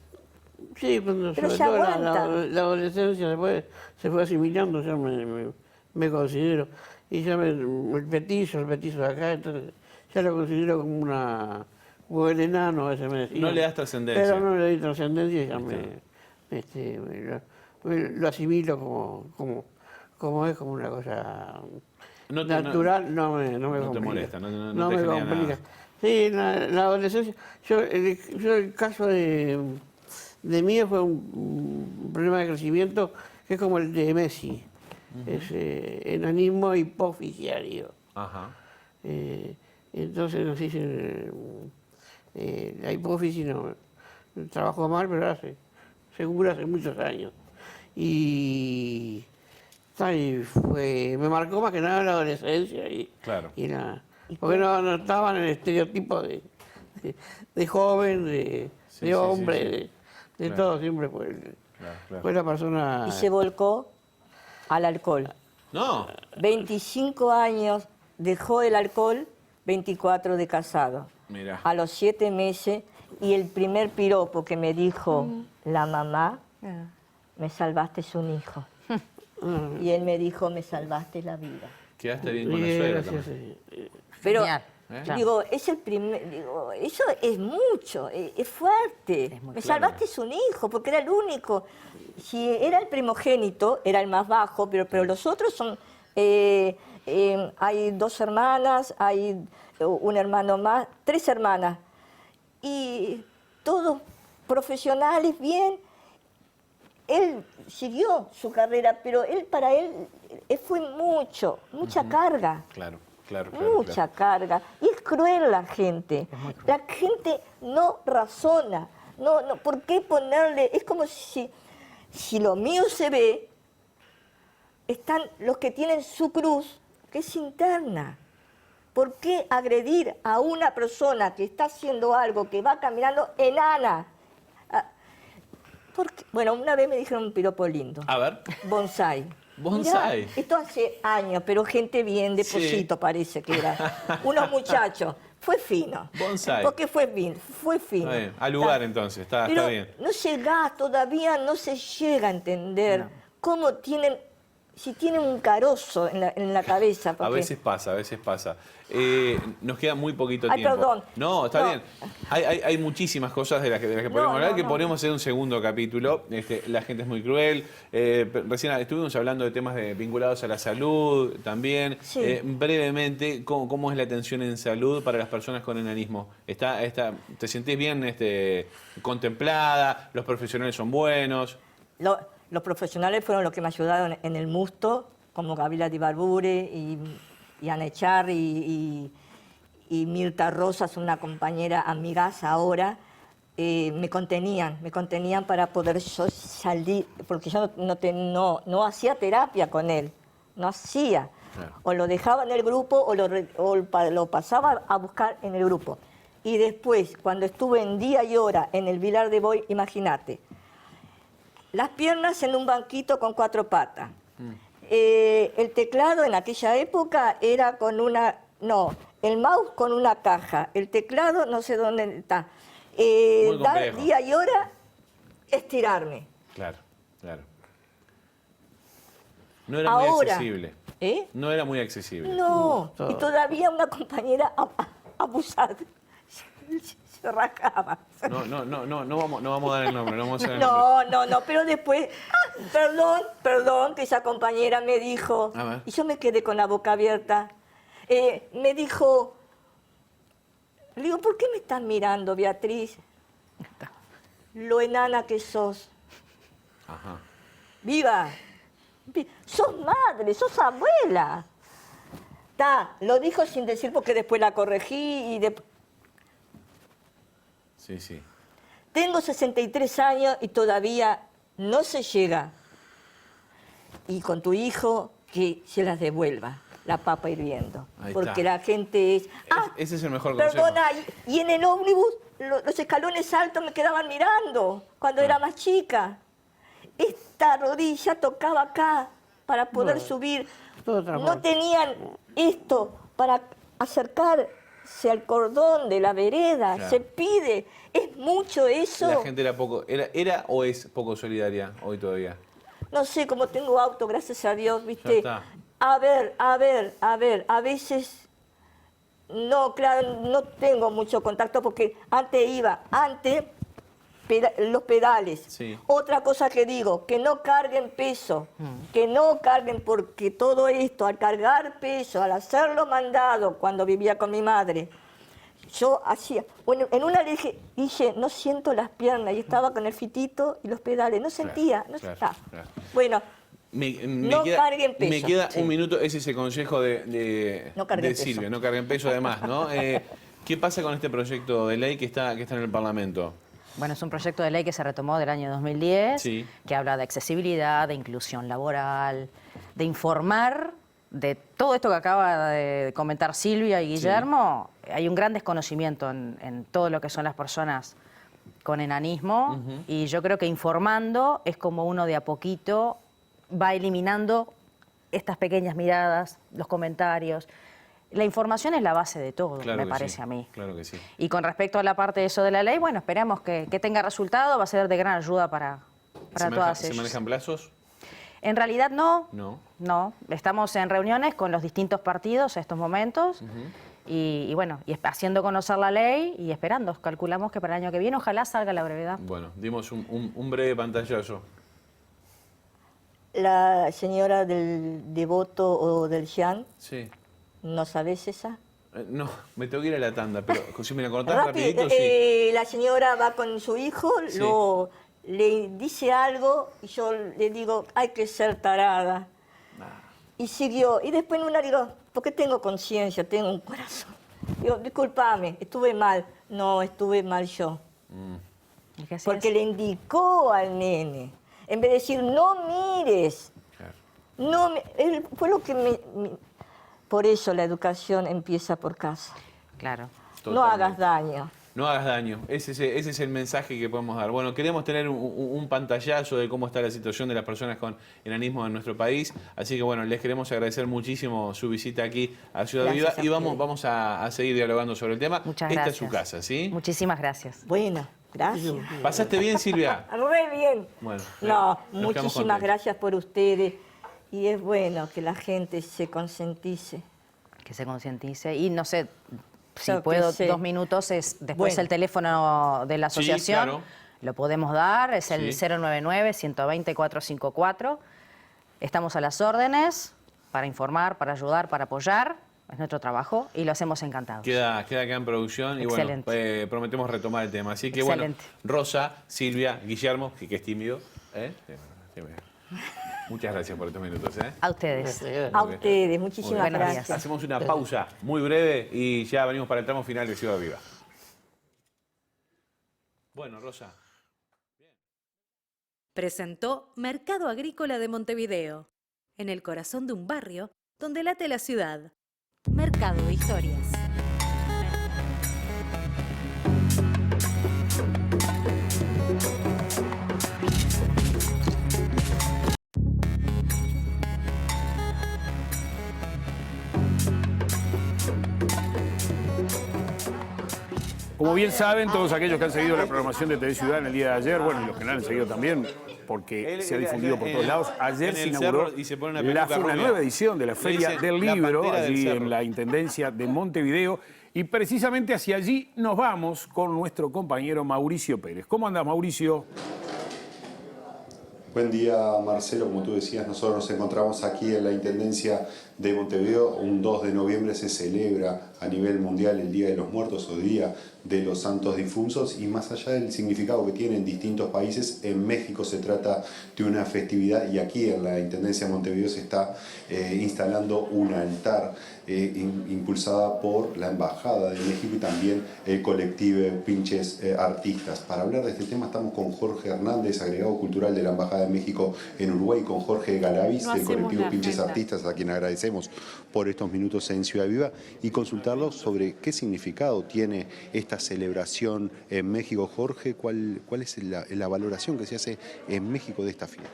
Speaker 9: Sí, pero
Speaker 8: Pero
Speaker 9: sobre
Speaker 8: se
Speaker 9: todo
Speaker 8: aguanta.
Speaker 9: la adolescencia después se fue asimilando, yo me considero. Y ya el petizo de acá, entonces ya lo considero como como el enano, a veces me decía.
Speaker 3: No le das trascendencia.
Speaker 9: Pero no le doy trascendencia y ya lo asimilo como es, como una cosa natural, no me complica.
Speaker 3: te molesta, no
Speaker 9: No
Speaker 3: te
Speaker 9: me
Speaker 3: genera
Speaker 9: complica.
Speaker 3: nada.
Speaker 9: Sí, la adolescencia, el caso de mí fue un problema de crecimiento que es como el de Messi, es enanismo hipofisiario.
Speaker 3: Ajá.
Speaker 9: Entonces nos dicen, la hipófisis no trabajó mal, pero seguro hace muchos años. Y me marcó más que nada la adolescencia
Speaker 3: Claro.
Speaker 9: porque no estaba en el estereotipo de joven, de hombre, de
Speaker 3: Claro.
Speaker 9: todo, siempre fue, fue la persona...
Speaker 8: Y se volcó al alcohol.
Speaker 3: No.
Speaker 8: 25 años dejó el alcohol, 24 de casado.
Speaker 3: Mira.
Speaker 8: A los 7 meses, y el primer piropo que me dijo la mamá, me salvaste un hijo. Y él me dijo, me salvaste la vida.
Speaker 3: Quedaste bien con la suegra
Speaker 9: gracias,
Speaker 3: también.
Speaker 8: Pero,
Speaker 7: Genial.
Speaker 8: digo, es el primer, digo, eso es mucho, es fuerte. Me salvaste un hijo, porque era el único. Si era el primogénito, era el más bajo, pero los otros son, hay 2 hermanas, hay un hermano más, 3 hermanas. Y todos profesionales, bien. Él siguió su carrera, pero para él fue mucha carga.
Speaker 3: Claro.
Speaker 8: Mucha carga. Y es cruel la gente. La gente no razona. No, ¿por qué ponerle? Es como si lo mío se ve, están los que tienen su cruz, que es interna. ¿Por qué agredir a una persona que está haciendo algo, que va caminando enana? Porque, bueno, una vez me dijeron un piropo lindo.
Speaker 3: A ver.
Speaker 8: Bonsai.
Speaker 3: Bonsai.
Speaker 8: Mirá, esto hace años, pero gente bien de Pocito parece que era. Unos muchachos. Fue fino.
Speaker 3: Bonsai.
Speaker 8: Porque fue fino.
Speaker 3: Está bien. Al lugar entonces, está bien.
Speaker 8: No llegás, todavía no se llega a entender cómo tienen, si tienen un carozo en la cabeza.
Speaker 3: A veces pasa. Nos queda muy poquito
Speaker 8: Ay,
Speaker 3: tiempo.
Speaker 8: perdón.
Speaker 3: No, está bien. Hay muchísimas cosas de las que podemos hablar que podemos hacer un segundo capítulo. La gente es muy cruel. Recién estuvimos hablando de temas vinculados a la salud también.
Speaker 8: Sí.
Speaker 3: Brevemente, ¿cómo es la atención en salud para las personas con enanismo? ¿Te sentís bien contemplada? ¿Los profesionales son buenos?
Speaker 8: Los profesionales fueron los que me ayudaron en el Musto, como Gabriela Di Barbure y Ana Echarri y Mirta Rosas, una compañera amigaza ahora, me contenían para poder yo salir, porque yo no hacía terapia con él, no hacía. Claro. O lo dejaba en el grupo o lo pasaba a buscar en el grupo. Y después, cuando estuve en día y hora en el Vilar de Boy, imagínate, las piernas en un banquito con 4 patas. El teclado en aquella época era con el mouse con una caja, el teclado no sé dónde está. Dar día y hora, estirarme.
Speaker 3: Claro. No era muy accesible. No era muy accesible.
Speaker 8: No, y todavía una compañera abusada. Se rajaba.
Speaker 3: No vamos a dar el nombre.
Speaker 8: No, pero después, perdón, que esa compañera me dijo, y yo me quedé con la boca abierta, me dijo, le digo, ¿por qué me estás mirando, Beatriz? Lo enana que sos.
Speaker 3: Ajá.
Speaker 8: Viva, sos madre, sos abuela. Lo dijo sin decir porque después la corregí y
Speaker 3: Sí.
Speaker 8: Tengo 63 años y todavía no se llega. Y con tu hijo, que se las devuelva la papa hirviendo.
Speaker 3: Ahí
Speaker 8: porque
Speaker 3: está.
Speaker 8: La gente es...
Speaker 3: Ese es el mejor consejo.
Speaker 8: Perdona, y en el ómnibus los escalones altos me quedaban mirando cuando era más chica. Esta rodilla tocaba acá para poder subir. No tenían esto para acercarse al cordón de la vereda. Claro. Se pide. Es mucho eso.
Speaker 3: La gente era o es poco solidaria hoy todavía.
Speaker 8: No sé, como tengo auto, gracias a Dios, ¿viste? A ver, a veces, no, claro, no tengo mucho contacto porque antes los pedales. Sí. Otra cosa que digo, que no carguen peso, que no carguen, porque todo esto, al cargar peso, al hacerlo mandado cuando vivía con mi madre, yo hacía, bueno, en una le dije, no siento las piernas, y estaba con el fitito y los pedales, no sentía, claro. Bueno, no carguen peso.
Speaker 3: Me queda un minuto, ese es el consejo de Silvia, no carguen peso además, ¿no? ¿Qué pasa con este proyecto de ley que está en el Parlamento?
Speaker 7: Bueno, es un proyecto de ley que se retomó del año 2010, que habla de accesibilidad, de inclusión laboral, de informar. De todo esto que acaba de comentar Silvia y Guillermo, hay un gran desconocimiento en todo lo que son las personas con enanismo, y yo creo que informando es como uno de a poquito va eliminando estas pequeñas miradas, los comentarios. La información es la base de todo, me parece a mí.
Speaker 3: Claro que sí.
Speaker 7: Y con respecto a la parte de eso de la ley, bueno, esperamos que tenga resultado, va a ser de gran ayuda para todas ellas.
Speaker 3: ¿Se manejan plazos?
Speaker 7: En realidad no. Estamos en reuniones con los distintos partidos en estos momentos y bueno, y haciendo conocer la ley y esperando. Calculamos que para el año que viene ojalá salga a la brevedad.
Speaker 3: Bueno, dimos un breve pantallazo.
Speaker 8: La señora del Devoto o del Jean, ¿no sabes esa?
Speaker 3: No, me tengo que ir a la tanda, pero si me la contás rapidito,
Speaker 8: La señora va con su hijo, le dice algo y yo le digo, hay que ser tarada. Y siguió. Y después en una digo, porque tengo conciencia, tengo un corazón. Digo, discúlpame, estuve mal. No, estuve mal yo. Porque le indicó al nene. En vez de decir, no mires. Claro. Él fue lo que por eso la educación empieza por casa.
Speaker 7: Claro.
Speaker 8: No hagas daño.
Speaker 3: No hagas daño, ese es el mensaje que podemos dar. Bueno, queremos tener un pantallazo de cómo está la situación de las personas con enanismo en nuestro país, así que bueno, les queremos agradecer muchísimo su visita aquí a Ciudad Viva y vamos a seguir dialogando sobre el tema.
Speaker 7: Muchas gracias.
Speaker 3: Esta es su casa, ¿sí?
Speaker 7: Muchísimas gracias.
Speaker 8: Bueno, gracias.
Speaker 3: ¿Pasaste bien, Silvia?
Speaker 8: Re bien.
Speaker 3: Bueno,
Speaker 8: No,
Speaker 3: nos quedamos
Speaker 8: muchísimas
Speaker 3: contentos.
Speaker 8: gracias por ustedes. Y es bueno que la gente se concientice.
Speaker 7: Que se concientice. Y no sé, si
Speaker 8: Yo
Speaker 7: puedo,
Speaker 8: qué sé.
Speaker 7: 2 minutos, es después
Speaker 8: Bueno.
Speaker 7: el teléfono de la
Speaker 3: Sí,
Speaker 7: asociación.
Speaker 3: claro.
Speaker 7: Lo podemos dar, es el
Speaker 3: Sí.
Speaker 7: 099-120-454. Estamos a las órdenes para informar, para ayudar, para apoyar. Es nuestro trabajo y lo hacemos encantados.
Speaker 3: Queda acá en producción y bueno,
Speaker 7: Excelente.
Speaker 3: prometemos retomar el tema. Así que
Speaker 7: Excelente.
Speaker 3: bueno, Rosa, Silvia, Guillermo, que es tímido. Muchas gracias por estos minutos.
Speaker 7: A ustedes.
Speaker 8: A ustedes, muchísimas
Speaker 7: Buenos días.
Speaker 8: gracias.
Speaker 3: Hacemos una pausa muy breve y ya venimos para el tramo final de Ciudad Viva. Bueno, Rosa.
Speaker 6: Presentó Mercado Agrícola de Montevideo, en el corazón de un barrio donde late la ciudad. Mercado de Historias.
Speaker 1: Como bien saben, todos aquellos que han seguido la programación de TV Ciudad en el día de ayer, bueno, y los que no han seguido también, porque se ha difundido por todos lados, ayer se inauguró una nueva edición de la Feria del Libro, allí en la Intendencia de Montevideo, y precisamente hacia allí nos vamos con nuestro compañero Mauricio Pérez. ¿Cómo andás, Mauricio?
Speaker 10: Buen día, Marcelo. Como tú decías, nosotros nos encontramos aquí en la Intendencia de Montevideo. Un 2 de noviembre se celebra a nivel mundial el Día de los Muertos o Día de los Santos Difuntos, y más allá del significado que tiene en distintos países, en México se trata de una festividad, y aquí en la Intendencia de Montevideo se está instalando un altar impulsada por la Embajada de México y también el colectivo Pinches Artistas. Para hablar de este tema estamos con Jorge Hernández, agregado cultural de la Embajada de México en Uruguay, con Jorge Galaviz del colectivo Pinches Artistas, a quien agradecemos por estos minutos en Ciudad Viva, y consultarlos sobre qué significado tiene esta celebración en México. Jorge, ¿cuál es la valoración que se hace en México de esta fiesta?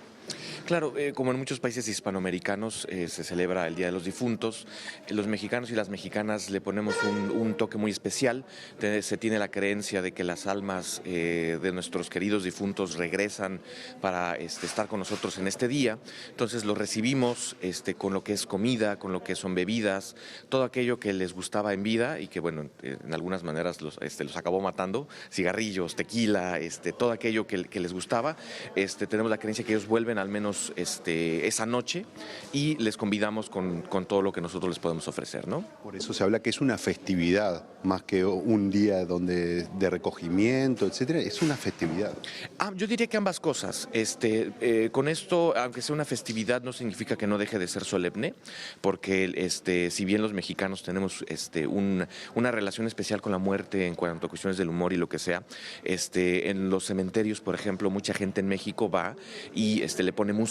Speaker 11: Claro, como en muchos países hispanoamericanos se celebra el Día de los Difuntos. Los mexicanos y las mexicanas le ponemos un toque muy especial. Se tiene la creencia de que las almas de nuestros queridos difuntos regresan para estar con nosotros en este día. Entonces los recibimos con lo que es comida, con lo que son bebidas, todo aquello que les gustaba en vida y que, bueno, en algunas maneras los acabó matando, cigarrillos, tequila, todo aquello que les gustaba. Tenemos la creencia que ellos vuelven al menos esa noche y les convidamos con todo lo que nosotros les podemos ofrecer, ¿no?
Speaker 10: Por eso se habla que es una festividad, más que un día de recogimiento, etcétera, es una festividad.
Speaker 11: Yo diría que ambas cosas. Con esto, aunque sea una festividad, no significa que no deje de ser solemne, porque si bien los mexicanos tenemos una relación especial con la muerte en cuanto a cuestiones del humor y lo que sea, en los cementerios, por ejemplo, mucha gente en México va y le pone música,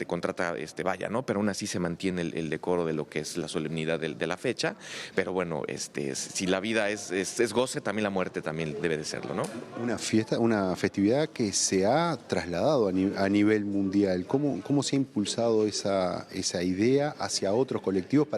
Speaker 11: contrata, vaya, ¿no? Pero aún así se mantiene el decoro de lo que es la solemnidad de la fecha. Pero bueno, si la vida es goce, también la muerte también debe de serlo, ¿no?
Speaker 10: Una fiesta, una festividad que se ha trasladado a nivel mundial. ¿Cómo se ha impulsado esa idea hacia otros colectivos,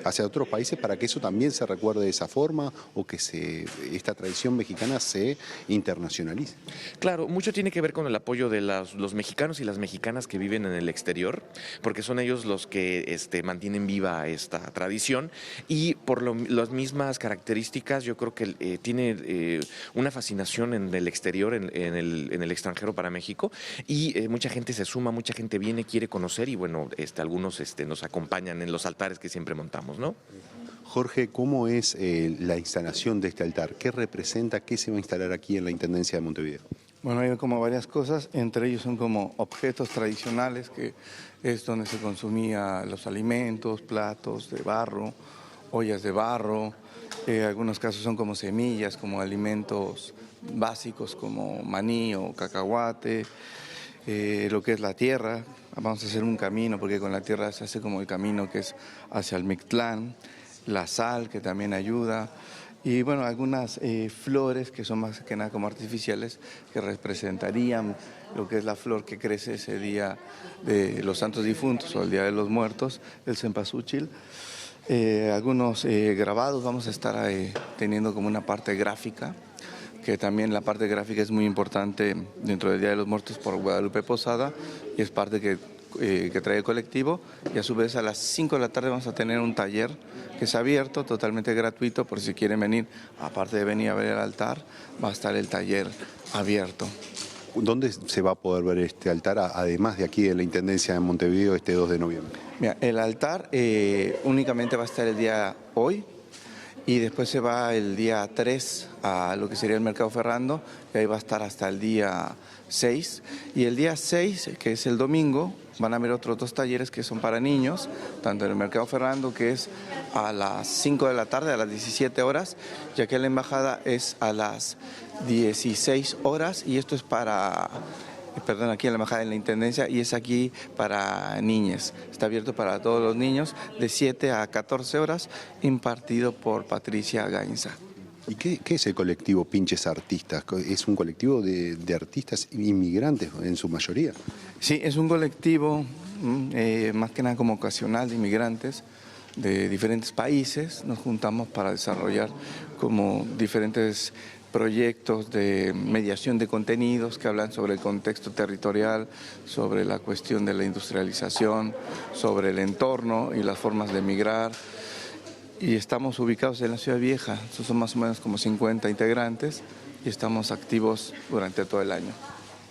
Speaker 10: hacia otros países, para que eso también se recuerde de esa forma o que esta tradición mexicana se internacionalice?
Speaker 11: Claro, mucho tiene que ver con el apoyo de los mexicanos y las mexicanas que viven en el exterior, porque son ellos los que mantienen viva esta tradición, y por las mismas características yo creo que tiene una fascinación en el exterior, en el extranjero para México, y mucha gente se suma, mucha gente viene, quiere conocer, y bueno, algunos nos acompañan en los altares que siempre montamos, ¿no?
Speaker 10: Jorge, ¿cómo es la instalación de este altar? ¿Qué representa? ¿Qué se va a instalar aquí en la Intendencia de Montevideo?
Speaker 12: Bueno, hay como varias cosas, entre ellos son como objetos tradicionales, que es donde se consumían los alimentos, platos de barro, ollas de barro, algunos casos son como semillas, como alimentos básicos como maní o cacahuate, lo que es la tierra. Vamos a hacer un camino, porque con la tierra se hace como el camino que es hacia el Mictlán, la sal, que también ayuda, y bueno, algunas flores que son más que nada como artificiales, que representarían lo que es la flor que crece ese día de los Santos Difuntos o el Día de los Muertos, el cempasúchil. Algunos grabados, vamos a estar teniendo como una parte gráfica, que también la parte gráfica es muy importante dentro del Día de los Muertos por Guadalupe Posada, y es parte que trae el colectivo, y a su vez a las 5 de la tarde vamos a tener un taller que es abierto, totalmente gratuito, por si quieren venir, aparte de venir a ver el altar, va a estar el taller abierto.
Speaker 10: ¿Dónde se va a poder ver este altar, además de aquí de la Intendencia de Montevideo, este 2 de noviembre?
Speaker 12: Mira, el altar únicamente va a estar el día hoy, y después se va el día 3 a lo que sería el Mercado Ferrando, y ahí va a estar hasta el día 6. Y el día 6, que es el domingo, van a haber otros 2 talleres que son para niños, tanto en el Mercado Ferrando, que es a las 5 de la tarde, a las 17 horas, ya que la embajada es a las 16 horas, y esto es para... Perdón, aquí en la embajada, en la Intendencia, y es aquí para niñas. Está abierto para todos los niños de 7 a 14 horas, impartido por Patricia Gainza.
Speaker 10: ¿Y qué es el colectivo Pinches Artistas? ¿Es un colectivo de artistas inmigrantes en su mayoría?
Speaker 12: Sí, es un colectivo más que nada como ocasional de inmigrantes de diferentes países. Nos juntamos para desarrollar como diferentes proyectos de mediación de contenidos que hablan sobre el contexto territorial, sobre la cuestión de la industrialización, sobre el entorno y las formas de migrar. Y estamos ubicados en la Ciudad Vieja, son más o menos como 50 integrantes, y estamos activos durante todo el año.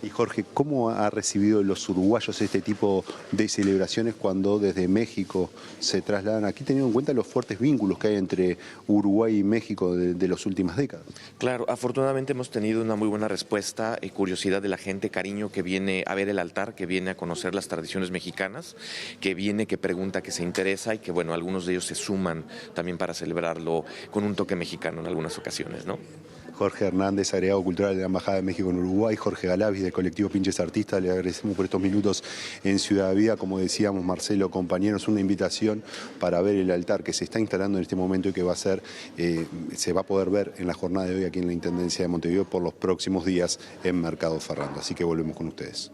Speaker 10: Y Jorge, ¿cómo ha recibido los uruguayos este tipo de celebraciones cuando desde México se trasladan aquí, teniendo en cuenta los fuertes vínculos que hay entre Uruguay y México de las últimas décadas?
Speaker 11: Claro, afortunadamente hemos tenido una muy buena respuesta, curiosidad de la gente, cariño, que viene a ver el altar, que viene a conocer las tradiciones mexicanas, que viene, que pregunta, que se interesa, y que bueno, algunos de ellos se suman también para celebrarlo con un toque mexicano en algunas ocasiones, ¿no?
Speaker 10: Jorge Hernández, agregado cultural de la Embajada de México en Uruguay, Jorge Galavis del colectivo Pinches Artistas, le agradecemos por estos minutos en Ciudad Vía. Como decíamos, Marcelo, compañeros, una invitación para ver el altar que se está instalando en este momento y que va a ser, se va a poder ver en la jornada de hoy aquí en la Intendencia de Montevideo por los próximos días en Mercado Ferrando. Así que volvemos con ustedes.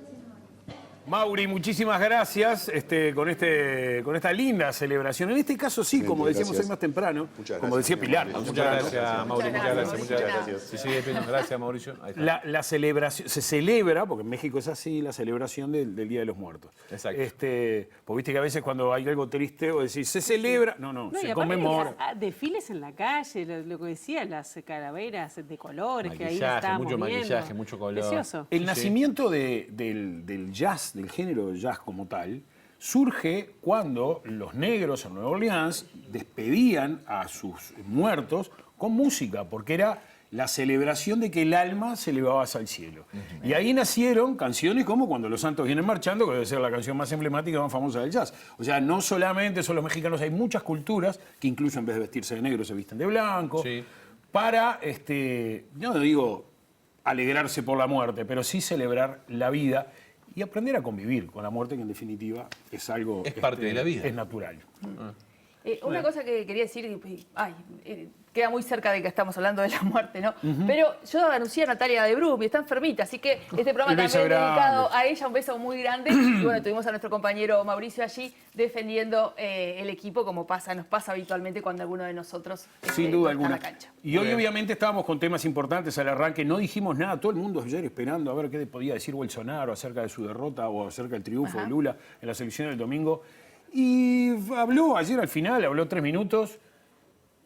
Speaker 1: Mauri, muchísimas gracias con esta linda celebración. En este caso sí, como decíamos hoy más temprano, como decía Pilar.
Speaker 3: Muchas gracias, Mauri, muchas gracias. Sí, gracias, Mauricio.
Speaker 1: La celebración, se celebra, porque en México es así, la celebración del Día de los Muertos.
Speaker 3: Exacto.
Speaker 1: Porque viste que a veces cuando hay algo triste o decís, se celebra, no, se conmemora.
Speaker 2: Desfiles en la calle, lo que decía, las calaveras de colores, que ahí estábamos
Speaker 3: mucho
Speaker 2: viendo.
Speaker 3: Maquillaje, mucho color.
Speaker 2: Precioso.
Speaker 1: El nacimiento del jazz, del género jazz como tal, surge cuando los negros en Nueva Orleans despedían a sus muertos con música, porque era la celebración de que el alma se elevaba hacia el cielo. Y ahí nacieron canciones como Cuando los santos vienen marchando, que debe ser la canción más emblemática y más famosa del jazz. O sea, no solamente son los mexicanos, hay muchas culturas que incluso en vez de vestirse de negro se visten de blanco, para, no digo alegrarse por la muerte, pero sí celebrar la vida y aprender a convivir con la muerte, que en definitiva es algo...
Speaker 3: Es parte de la vida.
Speaker 1: Es natural.
Speaker 4: Una cosa que quería decir, queda muy cerca de que estamos hablando de la muerte, ¿no? Pero yo anuncié a Natalia de Brum y está enfermita, así que este programa también es dedicado a ella, un beso muy grande. Y bueno, tuvimos a nuestro compañero Mauricio allí defendiendo el equipo, como nos pasa habitualmente cuando alguno de nosotros
Speaker 1: Sin duda
Speaker 4: está en
Speaker 1: alguna.
Speaker 4: la cancha.
Speaker 1: Y hoy obviamente estábamos con temas importantes al arranque, no dijimos nada, todo el mundo ayer esperando a ver qué podía decir Bolsonaro acerca de su derrota o acerca del triunfo de Lula en las elecciones del domingo. Y habló ayer al final, habló 3 minutos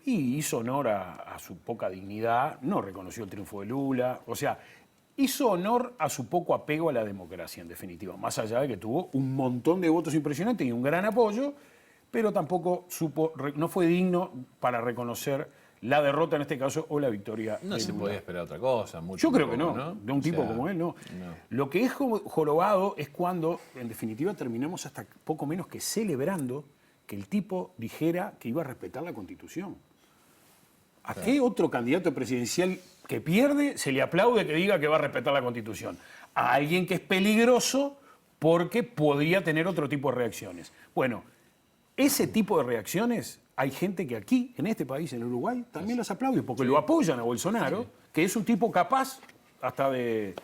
Speaker 1: y hizo honor a su poca dignidad, no reconoció el triunfo de Lula, o sea, hizo honor a su poco apego a la democracia, en definitiva, más allá de que tuvo un montón de votos impresionantes y un gran apoyo, pero tampoco no fue digno para reconocer la derrota en este caso o la victoria.
Speaker 3: No se podía esperar otra cosa.
Speaker 1: Yo creo que no, de un tipo como él, no. Lo que es jorobado es cuando, en definitiva, terminamos hasta poco menos que celebrando que el tipo dijera que iba a respetar la Constitución. ¿A qué otro candidato presidencial que pierde se le aplaude que diga que va a respetar la Constitución. A alguien que es peligroso porque podría tener otro tipo de reacciones. Bueno, ese tipo de reacciones hay gente que aquí, en este país, en Uruguay, también las aplaude porque lo apoyan a Bolsonaro, que es un tipo capaz hasta de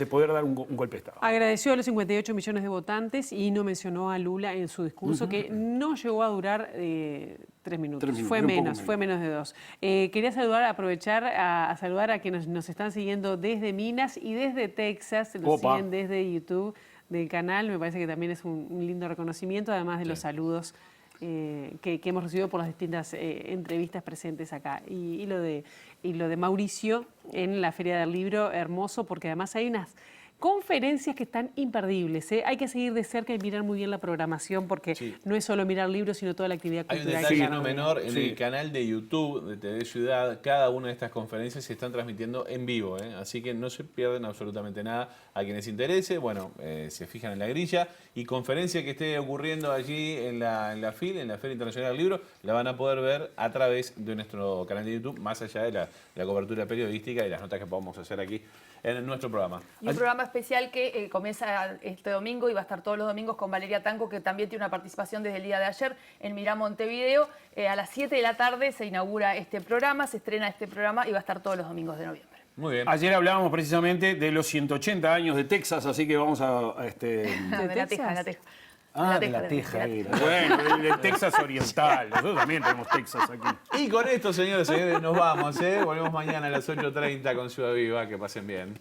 Speaker 1: poder dar un golpe de Estado.
Speaker 2: Agradeció a los 58 millones de votantes y no mencionó a Lula en su discurso, que no llegó a durar 3 minutos. Fue menos de 2. Quería aprovechar a saludar a quienes nos están siguiendo desde Minas y desde Texas. Nos siguen desde YouTube del canal. Me parece que también es un lindo reconocimiento, además de los saludos que hemos recibido por las distintas entrevistas presentes acá. Y lo de Mauricio en la Feria del Libro, hermoso, porque además hay unas conferencias que están imperdibles. Hay que seguir de cerca y mirar muy bien la programación, porque no es solo mirar libros, sino toda la actividad cultural.
Speaker 3: Hay un detalle no menor, en el canal de YouTube de TV Ciudad, cada una de estas conferencias se están transmitiendo en vivo, así que no se pierden absolutamente nada. A quienes interese, bueno, se fijan en la grilla, y conferencia que esté ocurriendo allí en la FIL, en la Feria Internacional del Libro, la van a poder ver a través de nuestro canal de YouTube, más allá de la cobertura periodística y las notas que podamos hacer aquí en nuestro programa.
Speaker 4: Y un programa especial que comienza este domingo y va a estar todos los domingos con Valeria Tanco, que también tiene una participación desde el día de ayer en Mirá Montevideo. A las 7 de la tarde se inaugura este programa, se estrena este programa y va a estar todos los domingos de noviembre.
Speaker 3: Muy bien.
Speaker 1: Ayer hablábamos precisamente de los 180 años de Texas, así que vamos a...
Speaker 4: De la Teja.
Speaker 1: Ah, de la Teja era. Bueno, del Texas oriental. Nosotros también tenemos Texas aquí.
Speaker 3: Y con esto, señores y señores, nos vamos. Volvemos mañana a las 8:30 con Ciudad Viva. Que pasen bien.